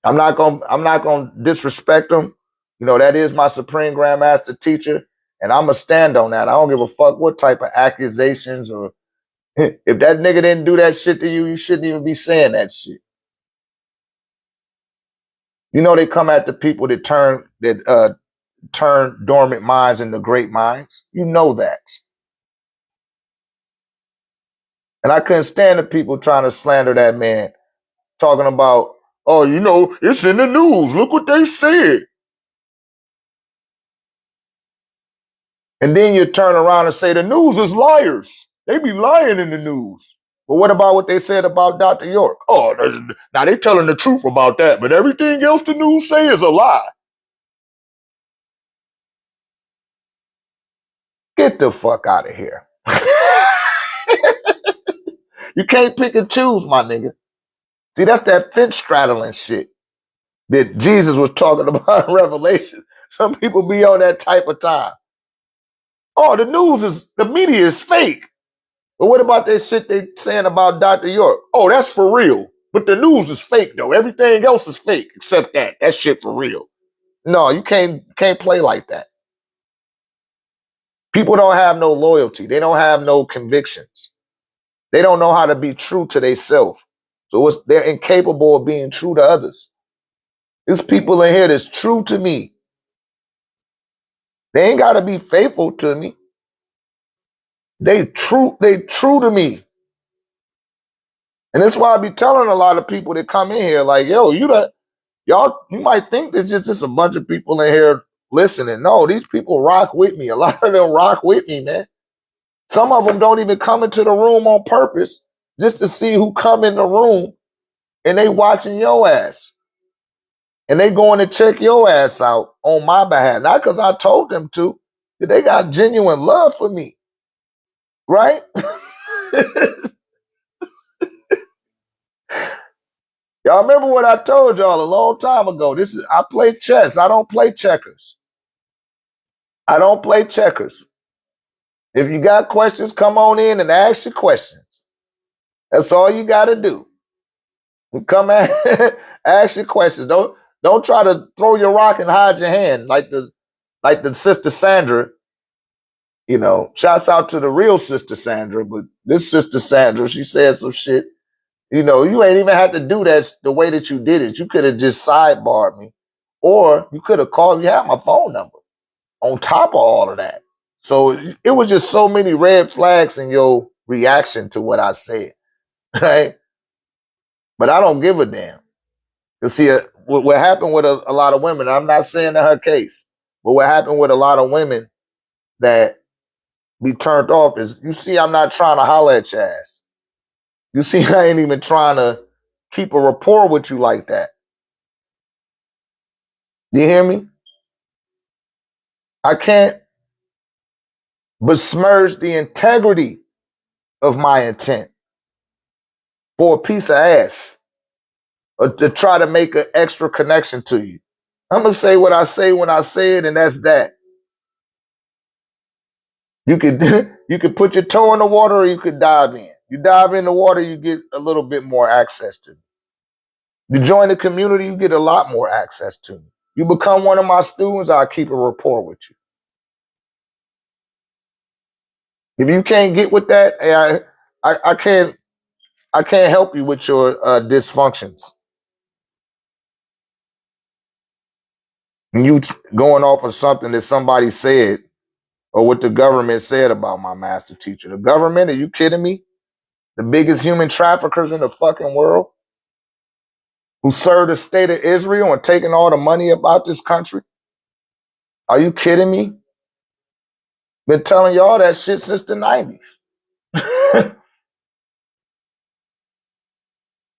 A: I'm not gonna disrespect him. That is my Supreme Grandmaster teacher, and I'm going to stand on that. I don't give a fuck what type of accusations or if that nigga didn't do that shit to you, you shouldn't even be saying that shit. They come at the people that turn dormant minds into great minds. You know that. And I couldn't stand the people trying to slander that man, talking about, oh, it's in the news. Look what they said. And then you turn around and say the news is liars. They be lying in the news. But what about what they said about Dr. York? Oh, now they telling the truth about that, but everything else the news say is a lie. Get the fuck out of here. You can't pick and choose, my nigga. See, that's that fence straddling shit that Jesus was talking about in Revelation. Some people be on that type of time. Oh, the media is fake. But what about that shit they saying about Dr. York? Oh, that's for real. But the news is fake, though. Everything else is fake except that. That shit for real. No, you can't play like that. People don't have no loyalty. They don't have no convictions. They don't know how to be true to themselves. So they're incapable of being true to others. There's people in here that's true to me. They ain't got to be faithful to me. They true to me. And that's why I be telling a lot of people that come in here like, yo, you might think there's just a bunch of people in here listening. No, these people rock with me. A lot of them rock with me, man. Some of them don't even come into the room on purpose just to see who come in the room, and they watching your ass. And they going to check your ass out on my behalf. Not because I told them to, but they got genuine love for me. Right? Y'all remember what I told y'all a long time ago. I play chess. I don't play checkers. I don't play checkers. If you got questions, come on in and ask your questions. That's all you got to do. Come and ask your questions. Don't try to throw your rock and hide your hand like the sister Sandra. You know, shouts out to the real sister Sandra, but this sister Sandra, she said some shit. You know, you ain't even had to do that the way that you did it. You could have just sidebarred me, or you could have called. You had my phone number on top of all of that. So it was just so many red flags in your reaction to what I said, right? But I don't give a damn. You see, what happened with a lot of women, I'm not saying in her case, but what happened with a lot of women that be turned off is, you see, I'm not trying to holler at your ass. You see, I ain't even trying to keep a rapport with you like that. You hear me? I can't besmirch the integrity of my intent for a piece of ass, or to try to make an extra connection to you. I'm going to say what I say when I say it, and that's that. You could you could put your toe in the water, or you could dive in. You dive in the water, you get a little bit more access to me. You join the community, you get a lot more access to me. You become one of my students, I'll keep a rapport with you. If you can't get with that, I can't help you with your dysfunctions. And you going off of something that somebody said, or what the government said about my master teacher. The government, are you kidding me? The biggest human traffickers in the fucking world, who serve the state of Israel and taking all the money about this country. Are you kidding me? Been telling y'all that shit since the 90s.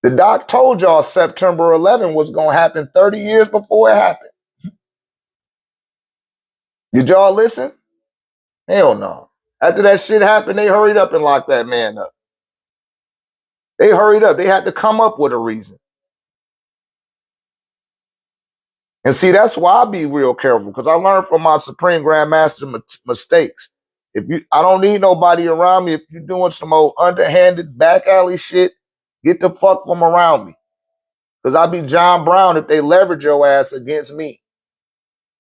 A: The doc told y'all September 11 was going to happen 30 years before it happened. Did y'all listen? Hell no. After that shit happened, they hurried up and locked that man up. They hurried up. They had to come up with a reason. And see, that's why I be real careful, because I learned from my Supreme Grandmaster mistakes. I don't need nobody around me. If you're doing some old underhanded back alley shit, get the fuck from around me. Because I'll be John Brown if they leverage your ass against me.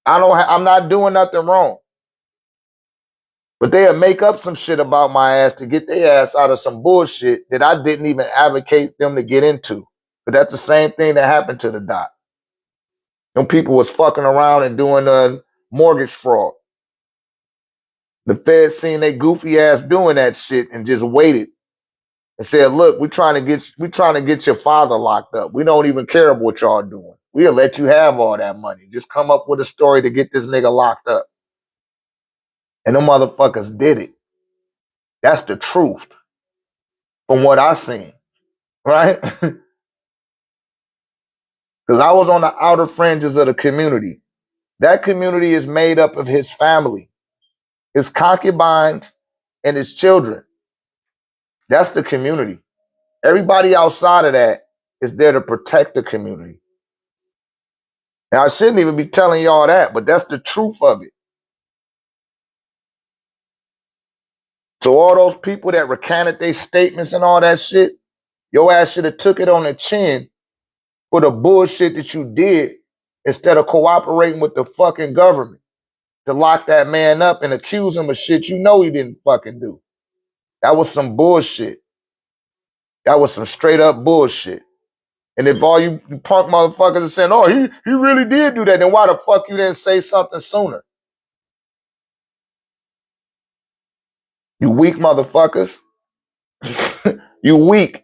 A: I'm not doing nothing wrong. But they'll make up some shit about my ass to get their ass out of some bullshit that I didn't even advocate them to get into. But that's the same thing that happened to the doc. Them people was fucking around and doing mortgage fraud. The Fed seen they goofy ass doing that shit and just waited and said, look, we're trying to get your father locked up. We don't even care about what y'all doing. We'll let you have all that money. Just come up with a story to get this nigga locked up. And them motherfuckers did it. That's the truth from what I seen, right? Because I was on the outer fringes of the community. That community is made up of his family, his concubines, and his children. That's the community. Everybody outside of that is there to protect the community. Now, I shouldn't even be telling y'all that, but that's the truth of it. So all those people that recanted their statements and all that shit, your ass should have took it on the chin for the bullshit that you did, instead of cooperating with the fucking government to lock that man up and accuse him of shit you know he didn't fucking do. That was some bullshit. That was some straight up bullshit. And if all you punk motherfuckers are saying, oh, he really did do that, then why the fuck you didn't say something sooner? You weak motherfuckers. You weak.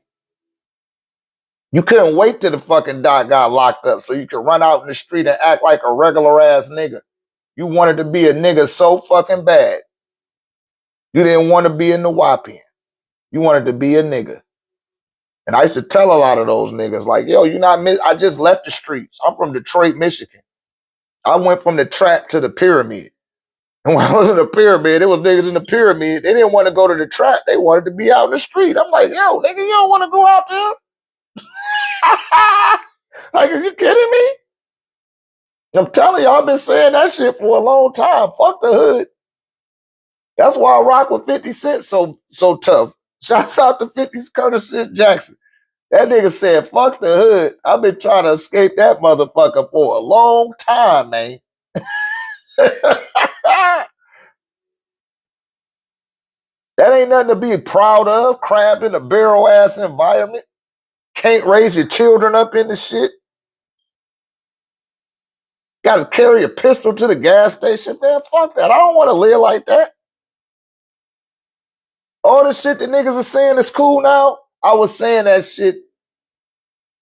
A: You couldn't wait till the fucking doc got locked up so you could run out in the street and act like a regular ass nigga. You wanted to be a nigga so fucking bad. You didn't want to be in the WAPN. You wanted to be a nigga. And I used to tell a lot of those niggas, like, yo, I just left the streets. I'm from Detroit, Michigan. I went from the trap to the pyramid. And when I was in the pyramid, it was niggas in the pyramid. They didn't want to go to the trap. They wanted to be out in the street. I'm like, yo, nigga, you don't want to go out there? Like, are you kidding me? I'm telling you, I've been saying that shit for a long time. Fuck the hood. That's why I rock with 50 Cent so tough. Shouts out to 50's Curtis Jackson. That nigga said, fuck the hood. I've been trying to escape that motherfucker for a long time, man. That ain't nothing to be proud of. Crab in a barrel ass environment. Can't raise your children up in the shit. Got to carry a pistol to the gas station. Man, fuck that. I don't want to live like that. All the shit that niggas are saying is cool now. I was saying that shit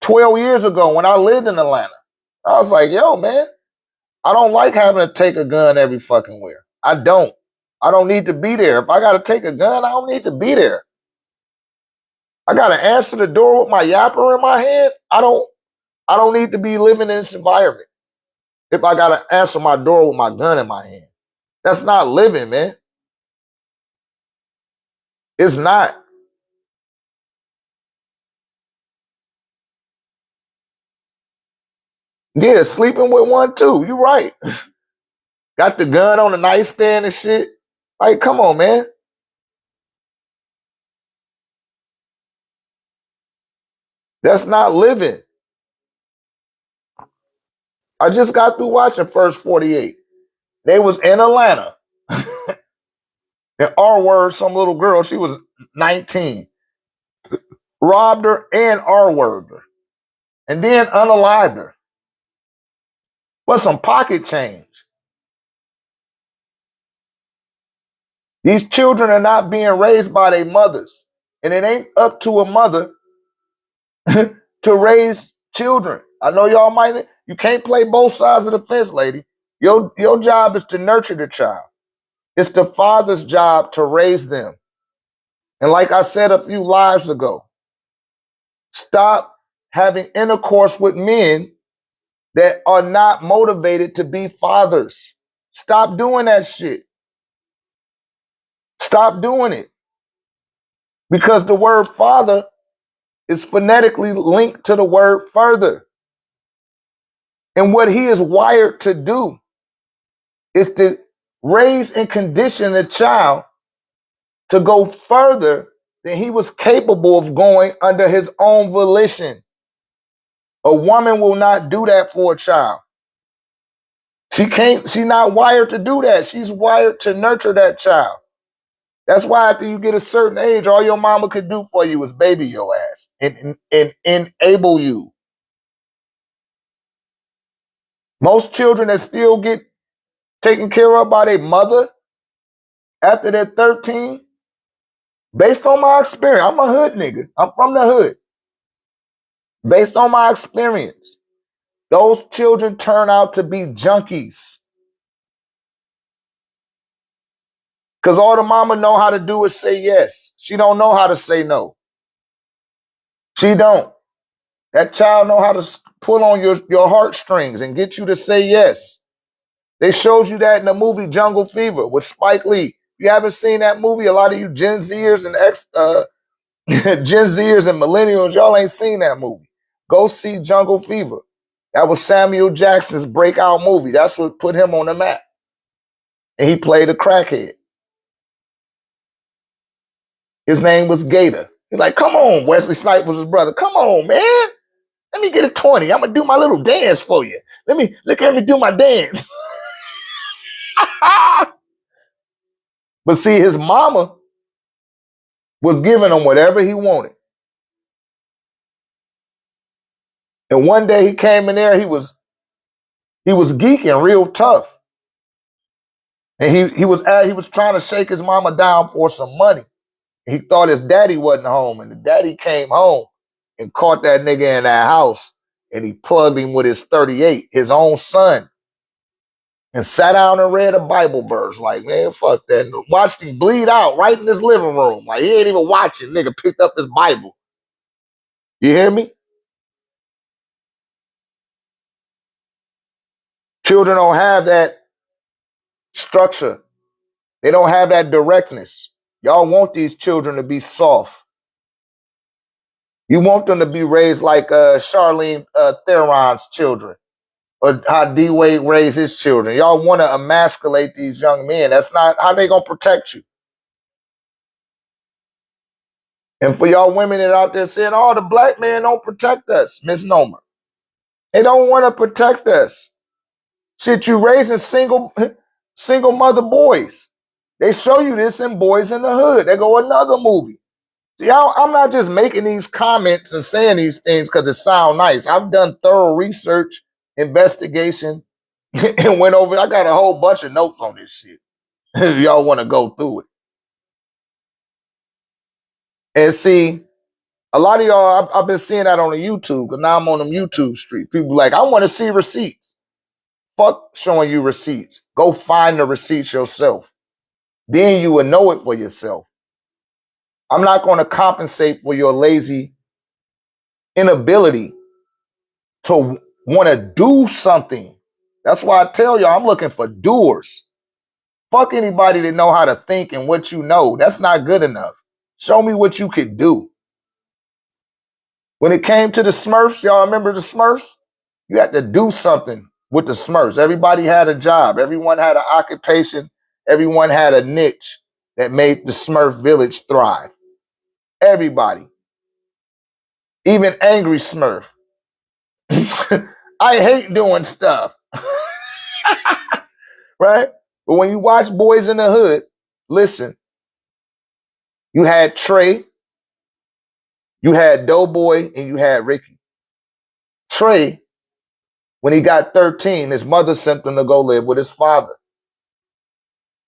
A: 12 years ago when I lived in Atlanta. I was like, yo, man, I don't like having to take a gun every fucking where. I don't. I don't need to be there. If I got to take a gun, I don't need to be there. I got to answer the door with my yapper in my hand. I don't need to be living in this environment. If I got to answer my door with my gun in my hand. That's not living, man. It's not. Yeah, sleeping with one too. You right. Got the gun on the nightstand and shit. Like, come on, man. That's not living. I just got through watching First 48. They was in Atlanta. And R-word, some little girl, she was 19. Robbed her and R-worded her. And then unalived her. But some pocket change. These children are not being raised by their mothers. And it ain't up to a mother to raise children. I know y'all might, you can't play both sides of the fence, lady. Your job is to nurture the child. It's the father's job to raise them. And like I said a few lives ago, stop having intercourse with men that are not motivated to be fathers. Stop doing that shit. Stop doing it. Because the word father is phonetically linked to the word further. And what he is wired to do is to raise and condition a child to go further than he was capable of going under his own volition. A woman will not do that for a child. She's not wired to do that. She's wired to nurture that child. That's why after you get a certain age, all your mama could do for you is baby your ass and enable you. Most children that still get taken care of by their mother after they're 13, based on my experience, I'm a hood nigga. I'm from the hood. Based on my experience, those children turn out to be junkies. Because all the mama know how to do is say yes. She don't know how to say no. She don't. That child know how to pull on your heartstrings and get you to say yes. They showed you that in the movie Jungle Fever with Spike Lee. If you haven't seen that movie, a lot of you Gen Zers and Gen Zers and millennials, y'all ain't seen that movie. Go see Jungle Fever. That was Samuel Jackson's breakout movie. That's what put him on the map. And he played a crackhead. His name was Gator. He's like, come on, Wesley Snipes was his brother. Come on, man. Let me get a 20. I'm going to do my little dance for you. Let me do my dance. But see, his mama was giving him whatever he wanted. And one day he came in there, he was geeking real tough. And he was trying to shake his mama down for some money. He thought his daddy wasn't home, and the daddy came home and caught that nigga in that house, and he plugged him with his 38, his own son. and sat down and read a Bible verse. Like, man, fuck that. And watched him bleed out right in his living room. Like, he ain't even watching. Nigga picked up his Bible. You hear me? Children don't have that structure. They don't have that directness. Y'all want these children to be soft. You want them to be raised like Charlene Theron's children, or how D Wade raised his children. Y'all want to emasculate these young men. That's not how they gonna protect you. And for y'all women that out there saying, "Oh, the black man don't protect us," misnomer. They don't want to protect us. Shit, you raising single mother boys. They show you this in Boys in the Hood. They go another movie. See, I'm not just making these comments and saying these things because it sound nice. I've done thorough research, investigation, and went over. I got a whole bunch of notes on this shit. If y'all want to go through it. And see, a lot of y'all, I've been seeing that on the YouTube, because now I'm on them YouTube streets. People like, I want to see receipts. Fuck showing you receipts. Go find the receipts yourself. Then you will know it for yourself. I'm not going to compensate for your lazy inability to want to do something. That's why I tell y'all I'm looking for doers. Fuck anybody that know how to think and what you know. That's not good enough. Show me what you could do. When it came to the Smurfs, y'all remember the Smurfs? You had to do something with the Smurfs. Everybody had a job. Everyone had an occupation. Everyone had a niche that made the Smurf village thrive. Everybody. Even Angry Smurf. I hate doing stuff. Right? But when you watch Boys in the Hood, listen, you had Trey, you had Doughboy, and you had Ricky. Trey, when he got 13, his mother sent him to go live with his father.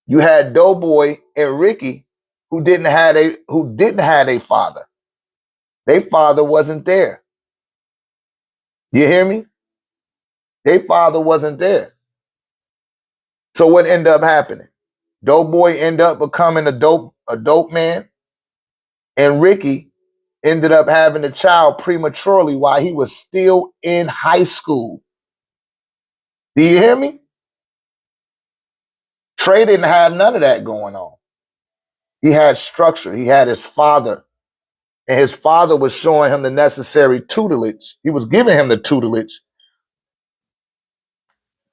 A: You had Doughboy and Ricky, who didn't have a father. Their father wasn't there. You hear me? Their father wasn't there. So what ended up happening? Doughboy ended up becoming a dope man, and Ricky ended up having a child prematurely while he was still in high school. Do you hear me? Trey didn't have none of that going on. He had structure. He had his father. And his father was showing him the necessary tutelage. He was giving him the tutelage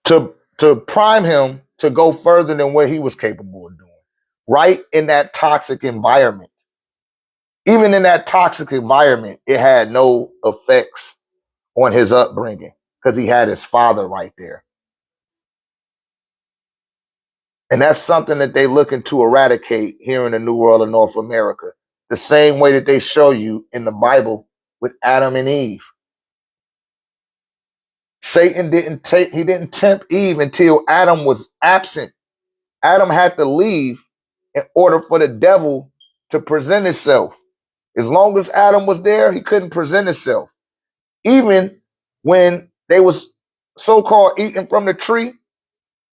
A: to prime him to go further than what he was capable of doing. Right in that toxic environment. Even in that toxic environment, it had no effects on his upbringing because he had his father right there. And that's something that they're looking to eradicate here in the New World of North America. The same way that they show you in the Bible with Adam and Eve. Satan didn't tempt Eve until Adam was absent. Adam had to leave in order for the devil to present himself. As long as Adam was there, he couldn't present himself. Even when they was so-called eating from the tree,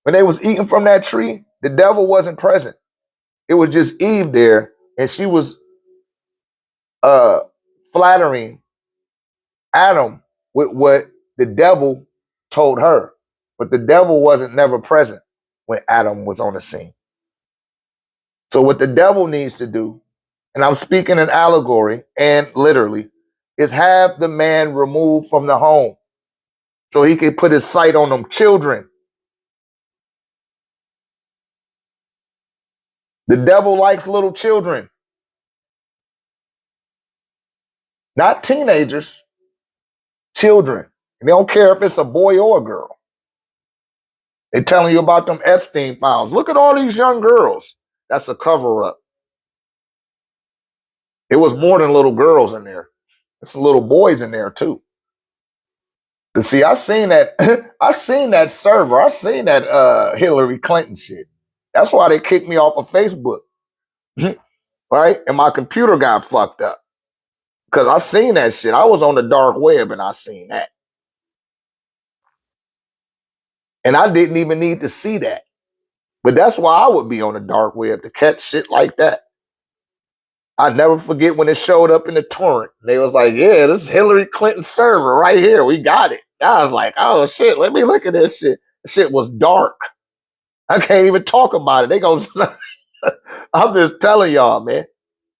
A: when they was eating from that tree, the devil wasn't present. It was just Eve there, and she was flattering Adam with what the devil told her. But the devil wasn't never present when Adam was on the scene. So what the devil needs to do, and I'm speaking in allegory and literally, is have the man removed from the home so he can put his sight on them children. The devil likes little children, not teenagers, children. And they don't care if it's a boy or a girl. They're telling you about them Epstein files. Look at all these young girls. That's a cover up. It was more than little girls in there. There's some little boys in there too. But see, I seen that. I seen that server. I seen that Hillary Clinton shit. That's why they kicked me off of Facebook, right? And my computer got fucked up because I seen that shit. I was on the dark web and I seen that. And I didn't even need to see that. But that's why I would be on the dark web, to catch shit like that. I never forget when it showed up in the torrent. They was like, yeah, this is Hillary Clinton's server right here. We got it. I was like, oh shit, let me look at this shit. This shit was dark. I can't even talk about it. They go, I'm just telling y'all, man.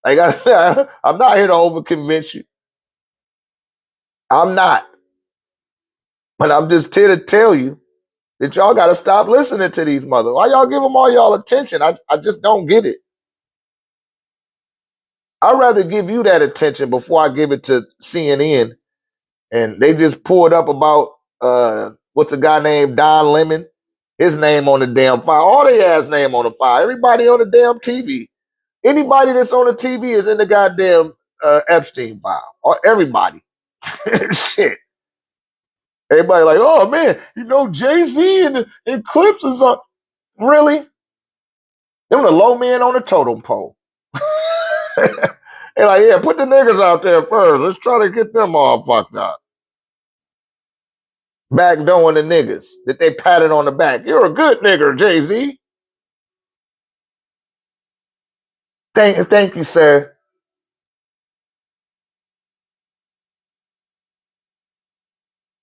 A: Like I said, I'm not here to overconvince you. I'm not. But I'm just here to tell you that y'all got to stop listening to these mothers. Why y'all give them all y'all attention? I just don't get it. I'd rather give you that attention before I give it to CNN. And they just pulled up about, what's a guy named Don Lemon? His name on the damn file. All they ass name on the file. Everybody on the damn TV. Anybody that's on the TV is in the goddamn Epstein file. Or everybody. Shit. Everybody like, oh man, you know, Jay-Z and Clips is really? Them the low men on the totem pole. They're like, yeah, put the niggas out there first. Let's try to get them all fucked up. Backdoing the niggas that they patted on the back. You're a good nigger, Jay-Z. Thank you, sir.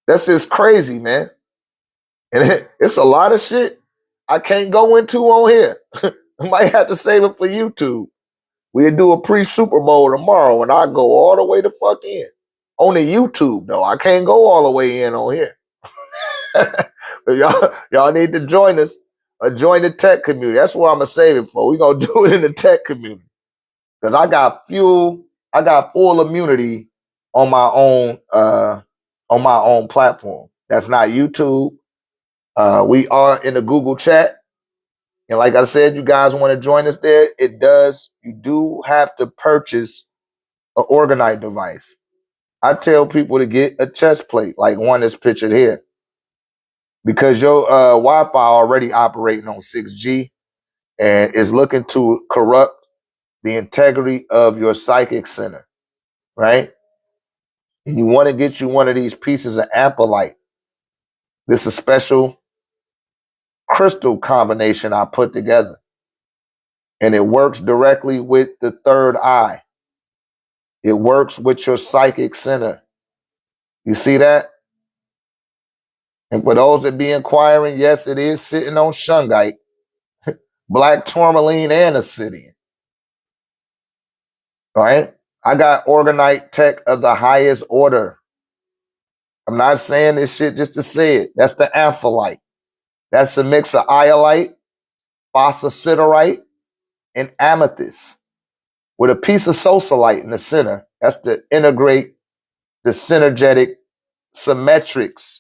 A: That's just crazy, man. And it's a lot of shit I can't go into on here. I might have to save it for YouTube. We'll do a pre-Super Bowl tomorrow, and I go all the way the fuck in. On the YouTube, though. I can't go all the way in on here. y'all need to join us. Join the tech community. That's what I'm going to save it for. We're going to do it in the tech community. Because I got full immunity on my own platform. That's not YouTube. We are in the Google chat. And like I said, you guys want to join us there, you do have to purchase an Orgonite device. I tell people to get a chest plate, like one that's pictured here. Because your Wi-Fi already operating on 6G and is looking to corrupt the integrity of your psychic center, right? And you want to get you one of these pieces of apatite. This is a special crystal combination I put together. And it works directly with the third eye. It works with your psychic center. You see that? And for those that be inquiring, yes, it is sitting on shungite, black tourmaline, and obsidian. All right? I got OrgoniteTEK of the highest order. I'm not saying this shit just to say it. That's the aphelite. That's a mix of iolite, phosphosiderite, and amethyst with a piece of sosalite in the center. That's to integrate the synergetic symmetrics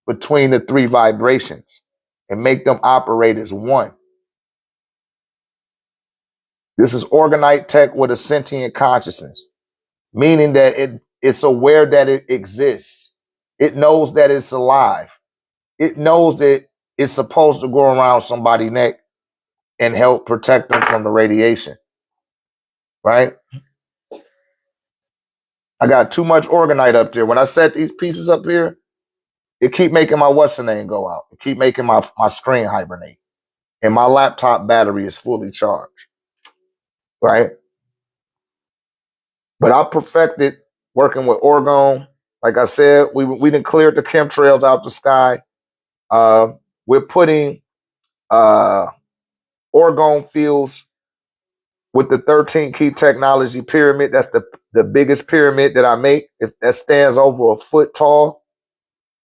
A: between the three vibrations and make them operate as one. This is OrgoniteTEK with a sentient consciousness, meaning that it's aware that it exists. It knows that it's alive. It knows that it's supposed to go around somebody's neck and help protect them from the radiation, right? I got too much Orgonite up there. When I set these pieces up here, it keep making my what's-the-name go out. It keep making my screen hibernate. And my laptop battery is fully charged, right? But I perfected working with Orgone. Like I said, we done cleared the chemtrails out the sky. We're putting Orgone fields with the 13 key technology pyramid. That's the biggest pyramid that I make. That stands over a foot tall.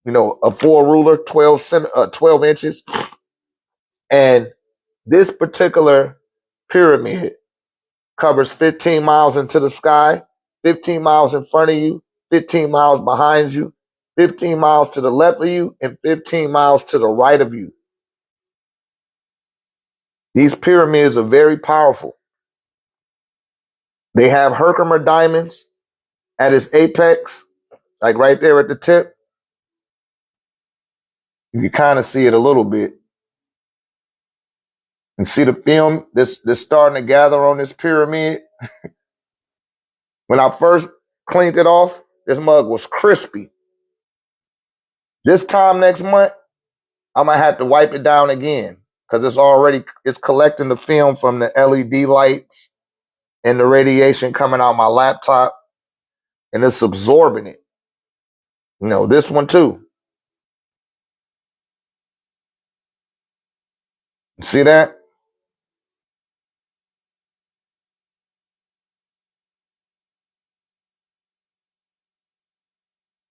A: You know, a 4 ruler, 12 inches. And this particular pyramid covers 15 miles into the sky, 15 miles in front of you, 15 miles behind you, 15 miles to the left of you, and 15 miles to the right of you. These pyramids are very powerful. They have Herkimer diamonds at its apex, like right there at the tip. You can kind of see it a little bit. And see the film that's starting to gather on this pyramid? When I first cleaned it off, this mug was crispy. This time next month, I'm gonna have to wipe it down again because it's collecting the film from the LED lights and the radiation coming out my laptop, and it's absorbing it. This one too. See that?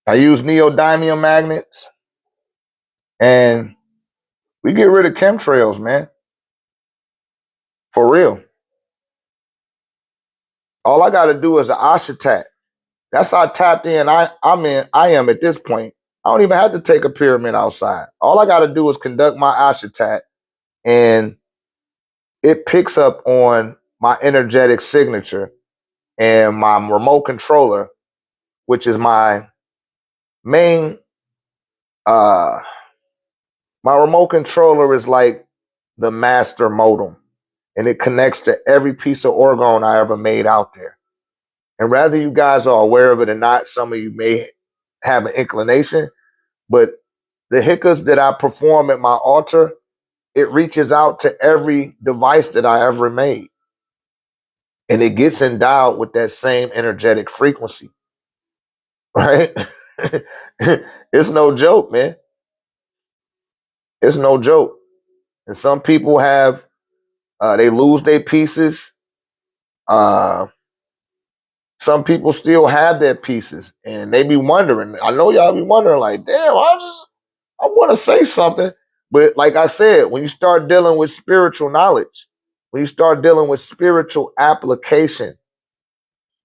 A: I use neodymium magnets, and we get rid of chemtrails, man. For real. All I got to do is an OrgoniteTEK. That's how tapped in I am at this point. I don't even have to take a pyramid outside. All I got to do is conduct my OrgoniteTEK, and it picks up on my energetic signature and my remote controller, which is my main my remote controller is like the master modem, and it connects to every piece of orgone I ever made out there. And whether you guys are aware of it or not, some of you may have an inclination, but the hiccups that I perform at my altar, it reaches out to every device that I ever made. And it gets endowed with that same energetic frequency, right? It's no joke, man. It's no joke. And some people they lose their pieces. Some people still have their pieces, and they be wondering. I know y'all be wondering, like, damn, I want to say something. But like I said, when you start dealing with spiritual knowledge, when you start dealing with spiritual application,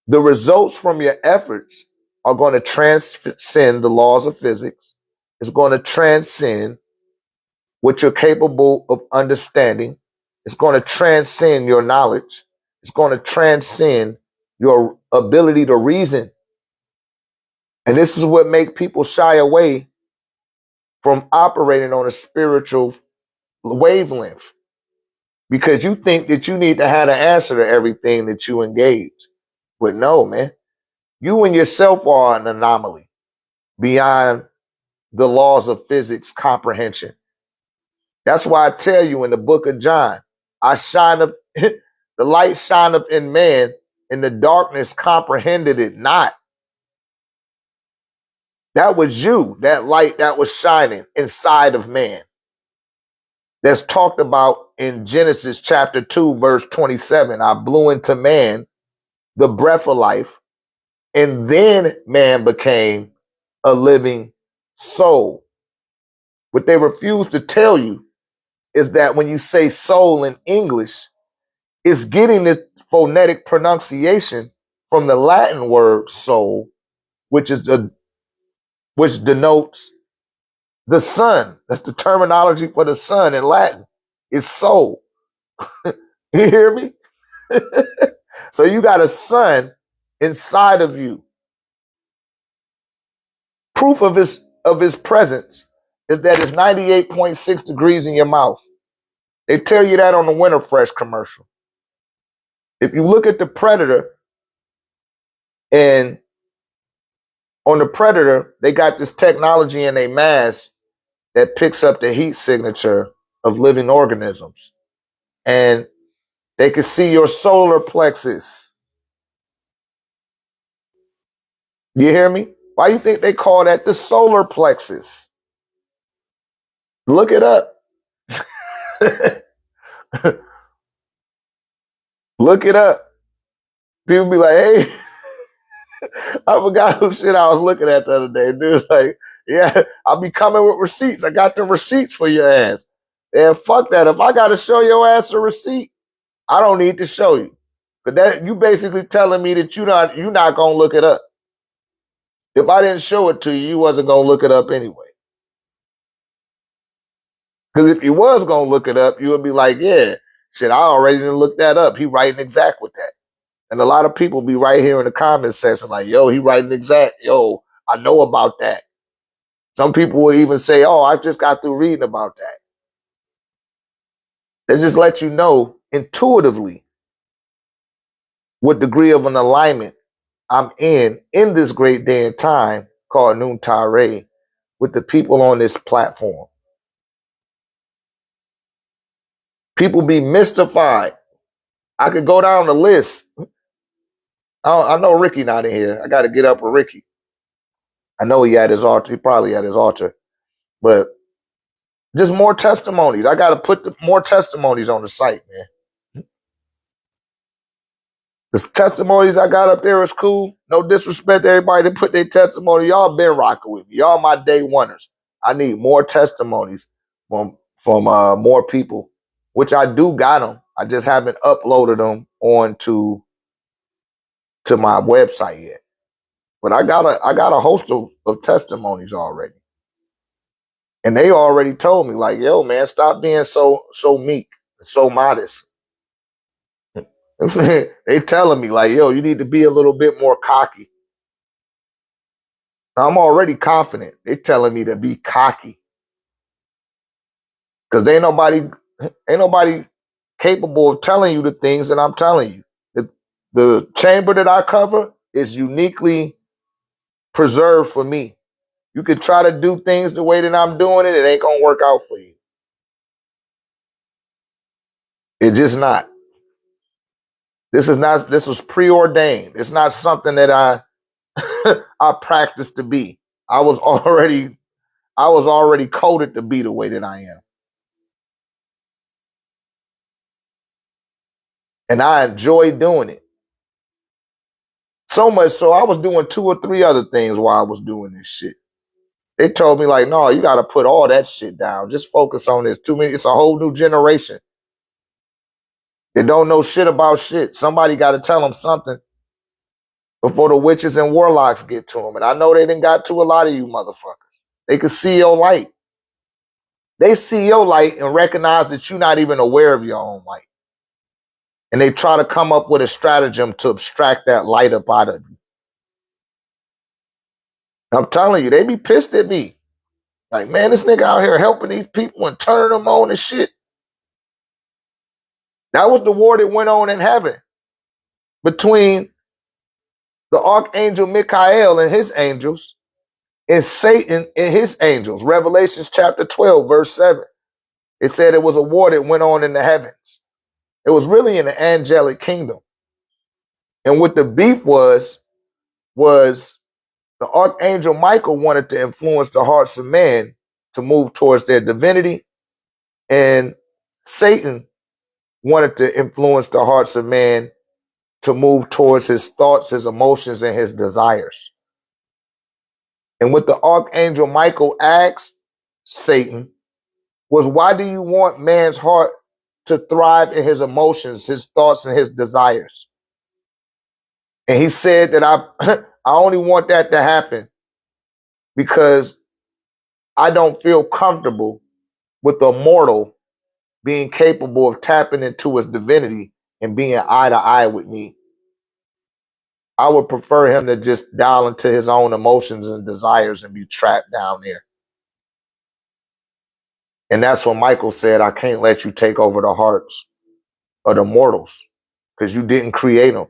A: the results from your efforts are going to transcend the laws of physics. It's going to transcend what you're capable of understanding. It's going to transcend your knowledge. It's going to transcend your ability to reason. And this is what makes people shy away from operating on a spiritual wavelength, because you think that you need to have an answer to everything that you engage. But no, man, you and yourself are an anomaly beyond the laws of physics comprehension. That's why I tell you in the book of John, I shine up, the light shine up in man, and the darkness comprehended it not. That was you, that light that was shining inside of man. That's talked about in Genesis chapter 2, verse 27. I blew into man the breath of life, and then man became a living soul. What they refuse to tell you is that when you say soul in English, it's getting this phonetic pronunciation from the Latin word soul, which denotes the sun. That's the terminology for the sun in Latin. It's soul. You hear me? So you got a sun inside of you. Proof of his presence is that it's 98.6 degrees in your mouth. They tell you that on the Winter Fresh commercial. If you look at the Predator, and on the Predator, they got this technology in a mask that picks up the heat signature of living organisms. And they can see your solar plexus. You hear me? Why do you think they call that the solar plexus? Look it up. Look it up. People be like, hey, I forgot who shit I was looking at the other day. Dude's like, yeah, I'll be coming with receipts. I got the receipts for your ass. And fuck that. If I got to show your ass a receipt, I don't need to show you. But that you basically telling me that you're not gonna look it up. If I didn't show it to you, you wasn't gonna look it up anyway. Because if you was gonna look it up, you would be like, yeah, shit, I already didn't look that up. He writing exact with that. And a lot of people be right here in the comment section like, yo, he writing exact. Yo, I know about that. Some people will even say, oh, I just got through reading about that. They just let you know intuitively what degree of an alignment I'm in this great day and time called Noontide Ray with the people on this platform. People be mystified. I could go down the list. I know Ricky not in here. I got to get up with Ricky. I know he at his altar. He probably at his altar. But just more testimonies. I got to put more testimonies on the site, man. The testimonies I got up there is cool. No disrespect to everybody that put their testimony. Y'all been rocking with me. Y'all my day oneers. I need more testimonies from more people, which I do got them. I just haven't uploaded them onto my website yet. But I got a host of testimonies already. And they already told me, like, yo, man, stop being so meek, so modest. They telling me, like, yo, you need to be a little bit more cocky. I'm already confident. They telling me to be cocky. Because ain't nobody capable of telling you the things that I'm telling you. The chamber that I cover is uniquely preserved for me. You could try to do things the way that I'm doing it, it ain't gonna work out for you. It's just not. This was preordained. It's not something that I I practiced to be. I was already coded to be the way that I am. And I enjoy doing it. So much so I was doing 2 or 3 other things while I was doing this shit. They told me, like, no, you got to put all that shit down. Just focus on this. It's a whole new generation. They don't know shit about shit. Somebody got to tell them something before the witches and warlocks get to them. And I know they didn't got to a lot of you motherfuckers. They can see your light. They see your light and recognize that you're not even aware of your own light. And they try to come up with a stratagem to abstract that light up out of you. I'm telling you, they be pissed at me. Like, man, this nigga out here helping these people and turning them on and shit. That was the war that went on in heaven between the Archangel Michael and his angels and Satan and his angels. Revelations chapter 12, verse 7. It said it was a war that went on in the heavens. It was really in the angelic kingdom. And what the beef was the Archangel Michael wanted to influence the hearts of men to move towards their divinity. And Satan wanted to influence the hearts of man to move towards his thoughts, his emotions, and his desires. And what the Archangel Michael asked Satan was, why do you want man's heart to thrive in his emotions, his thoughts, and his desires? And he said that I only want that to happen because I don't feel comfortable with a mortal being capable of tapping into his divinity and being eye to eye with me. I would prefer him to just dial into his own emotions and desires and be trapped down there. And that's when Michael said, I can't let you take over the hearts of the mortals because you didn't create them.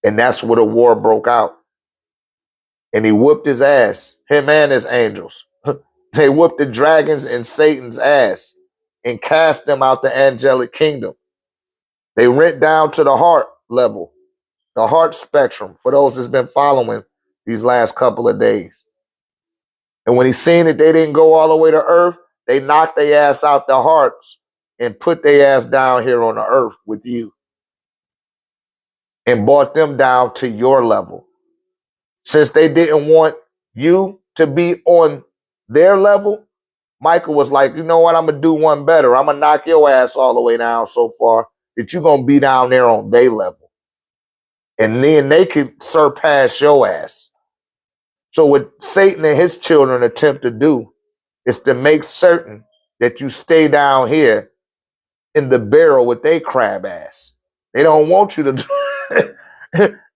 A: And that's where the war broke out. And he whooped his ass, him and his angels. They whooped the dragons and Satan's ass and cast them out the angelic kingdom. They went down to the heart level, the heart spectrum, for those that's been following these last couple of days. And when he seen that they didn't go all the way to earth, they knocked their ass out their hearts and put their ass down here on the earth with you and brought them down to your level. Since they didn't want you to be on their level, Michael was like, you know what? I'm going to do one better. I'm going to knock your ass all the way down so far that you're going to be down there on their level. And then they could surpass your ass. So what Satan and his children attempt to do is to make certain that you stay down here in the barrel with their crab ass. They don't want you to.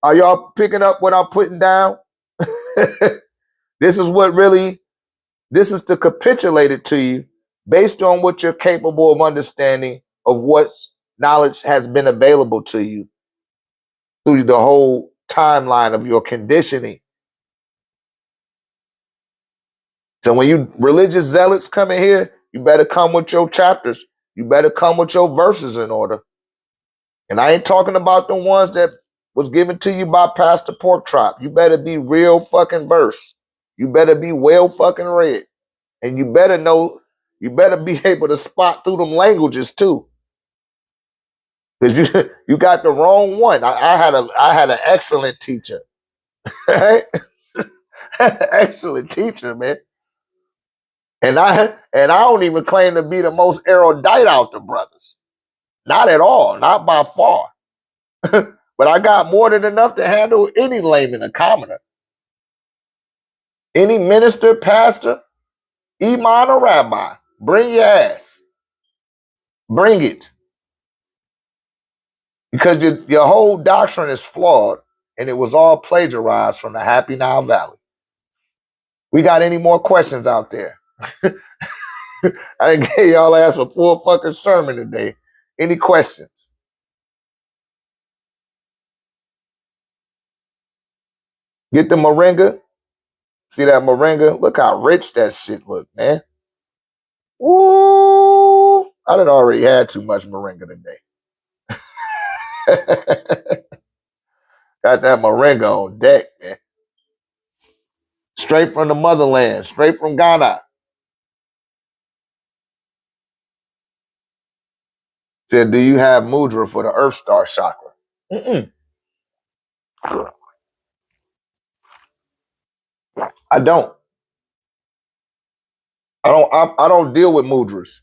A: Are y'all picking up what I'm putting down? This is to capitulate it to you based on what you're capable of understanding of what knowledge has been available to you through the whole timeline of your conditioning. So when you religious zealots come in here, you better come with your chapters. You better come with your verses in order. And I ain't talking about the ones that was given to you by Pastor Porkchop. You better be real fucking verse. You better be well fucking read. And you better know, you better be able to spot through them languages too. Because you got the wrong one. I had an excellent teacher. Right? Excellent teacher, man. And I don't even claim to be the most erudite out the brothers. Not at all, not by far. But I got more than enough to handle any layman or commoner. Any minister, pastor, imam, or rabbi. Bring your ass. Bring it. Because your whole doctrine is flawed, and it was all plagiarized from the Happy Nile Valley. We got any more questions out there? I didn't get y'all ass a full fucking sermon today. Any questions? Get the moringa. See that moringa? Look how rich that shit look, man. Woo! I done already had too much moringa today. Got that moringa on deck, man. Straight from the motherland, straight from Ghana. Said, do you have mudra for the Earth Star chakra? Mm-mm. I don't. I don't deal with mudras.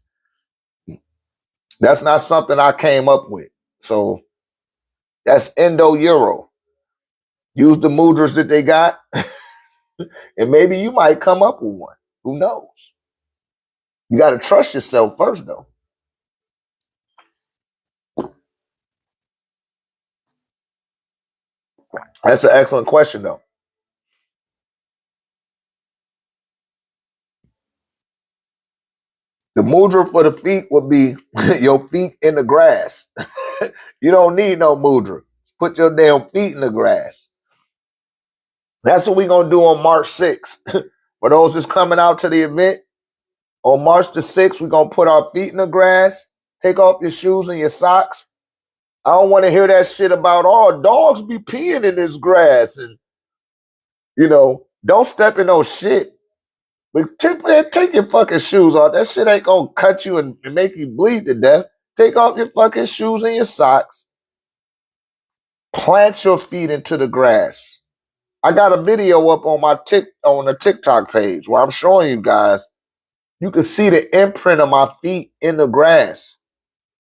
A: That's not something I came up with. So that's Indo-Euro. Use the mudras that they got, and maybe you might come up with one. Who knows? You got to trust yourself first, though. That's an excellent question, though. The mudra for the feet would be your feet in the grass. You don't need no mudra. Put your damn feet in the grass. That's what we're going to do on March 6th. For those that's coming out to the event, on March the 6th, we're going to put our feet in the grass, take off your shoes and your socks. I don't want to hear that shit about, oh, dogs be peeing in this grass. And, don't step in no shit. But take your fucking shoes off. That shit ain't going to cut you and make you bleed to death. Take off your fucking shoes and your socks. Plant your feet into the grass. I got a video up on on the TikTok page where I'm showing you guys. You can see the imprint of my feet in the grass.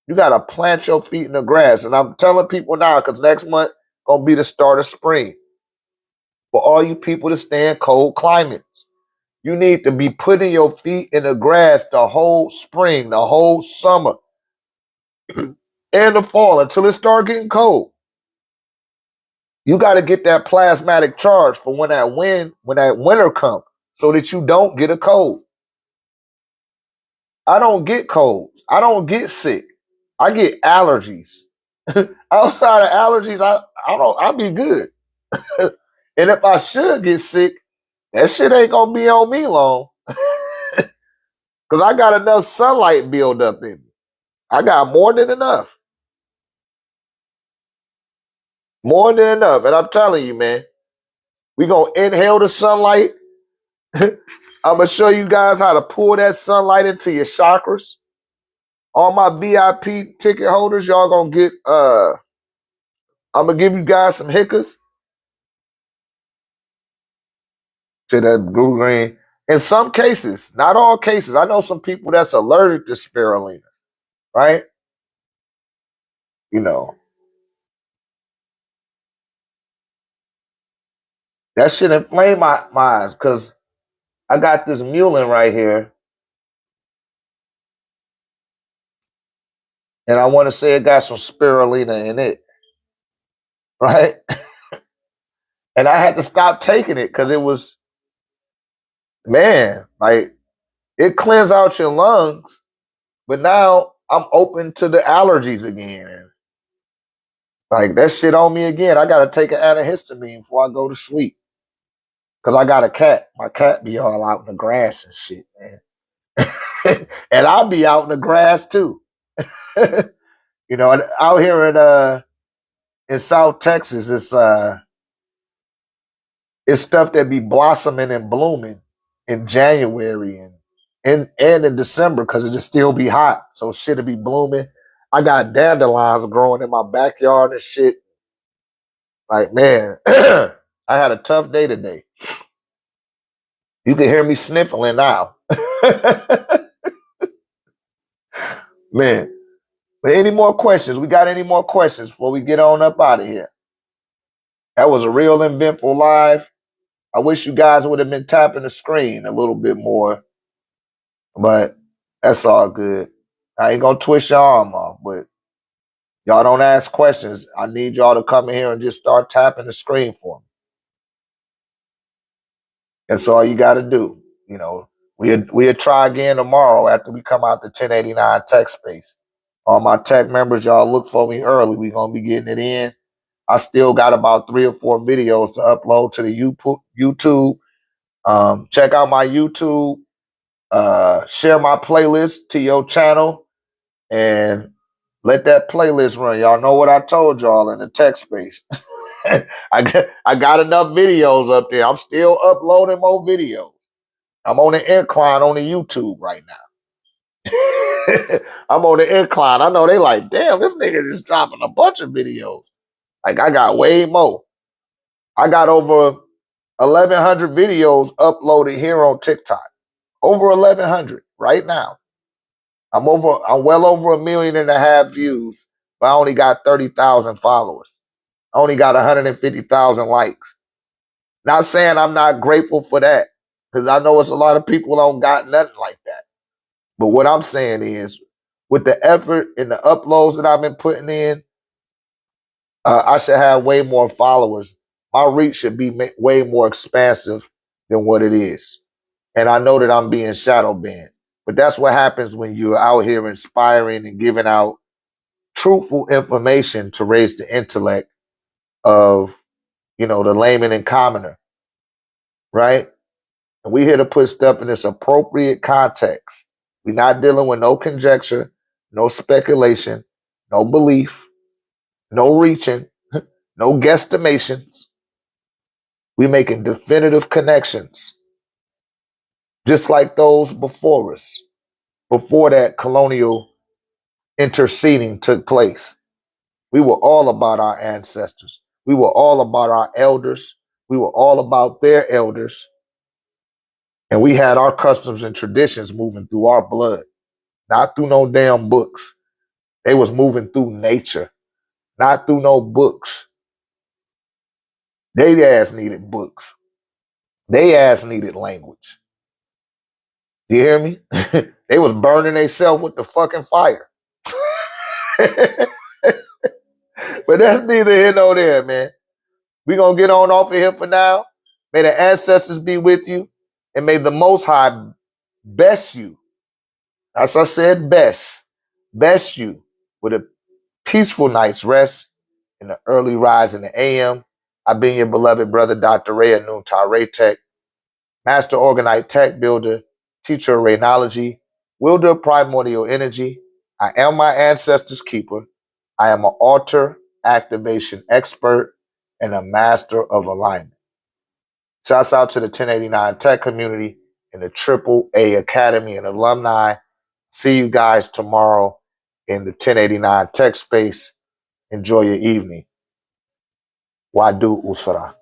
A: You got to plant your feet in the grass. And I'm telling people now, because next month going to be the start of spring. For all you people to stay in cold climates, you need to be putting your feet in the grass the whole spring, the whole summer, and the fall until it start getting cold. You got to get that plasmatic charge for when that winter comes so that you don't get a cold. I don't get colds. I don't get sick. I get allergies. Outside of allergies, I'll be good. And if I should get sick, that shit ain't gonna be on me long. Cause I got enough sunlight build up in me. I got more than enough. More than enough. And I'm telling you, man, we gonna inhale the sunlight. I'm gonna show you guys how to pull that sunlight into your chakras. All my VIP ticket holders, y'all gonna get I'm gonna give you guys some hiccups. To that blue green. In some cases, not all cases. I know some people that's allergic to spirulina, right? That shit inflame my eyes because I got this mulin right here. And I want to say it got some spirulina in it, right? And I had to stop taking it because it was, man, like it cleans out your lungs, but now I'm open to the allergies again. Like that shit on me again. I gotta take an antihistamine before I go to sleep. Cause I got a cat. My cat be all out in the grass and shit, man. And I'll be out in the grass too. You know, and out here in South Texas, it's stuff that be blossoming and blooming in January and in December because it'll still be hot. So shit'll be blooming. I got dandelions growing in my backyard and shit. Like, man, I had a tough day today. You can hear me sniffling now. Man. But any more questions? We got any more questions before we get on up out of here? That was a real eventful live. I wish you guys would have been tapping the screen a little bit more, but that's all good. I ain't gonna twist your arm off, but y'all don't ask questions. I need y'all to come in here and just start tapping the screen for me. That's all you got to do. You know, we'll try again tomorrow after we come out the 1089 tech space. All my tech members, y'all look for me early. We're gonna be getting it in. I still got about 3 or 4 videos to upload to the YouTube. Check out my YouTube. Share my playlist to your channel and let that playlist run. Y'all know what I told y'all in the tech space. I got enough videos up there. I'm still uploading more videos. I'm on the incline on the YouTube right now. I'm on the incline. I know they like, damn, this nigga just dropping a bunch of videos. Like I got way more. I got over 1,100 videos uploaded here on TikTok. Over 1,100 right now. I'm well over 1.5 million views, but I only got 30,000 followers. I only got 150,000 likes. Not saying I'm not grateful for that, because I know it's a lot of people don't got nothing like that. But what I'm saying is, with the effort and the uploads that I've been putting in, I should have way more followers. My reach should be way more expansive than what it is. And I know that I'm being shadow banned. But that's what happens when you're out here inspiring and giving out truthful information to raise the intellect of, the layman and commoner, right? And we here to put stuff in its appropriate context. We're not dealing with no conjecture, no speculation, no belief, no reaching, no guesstimations. We're making definitive connections, just like those before us, before that colonial interceding took place. We were all about our ancestors. We were all about our elders. We were all about their elders. And we had our customs and traditions moving through our blood, not through no damn books. They was moving through nature, not through no books. They ass needed books. They ass needed language. You hear me? They was burning themselves with the fucking fire. But that's neither here nor there, man. We gonna get on off of here for now. May the ancestors be with you, and may the Most High bless you. As I said, best you with a peaceful night's rest and an early rise in the AM. I've been your beloved brother, Dr. Ray OrgoniteTEK, Master OrgoniteTEK Builder, Teacher of Raynology, Wielder of Primordial Energy. I am my ancestors' keeper. I am an altar activation expert and a master of alignment. Shouts out to the 1089 Tech community and the AAA Academy and alumni. See you guys tomorrow in the 1089 Tech space. Enjoy your evening. Wadu Usara.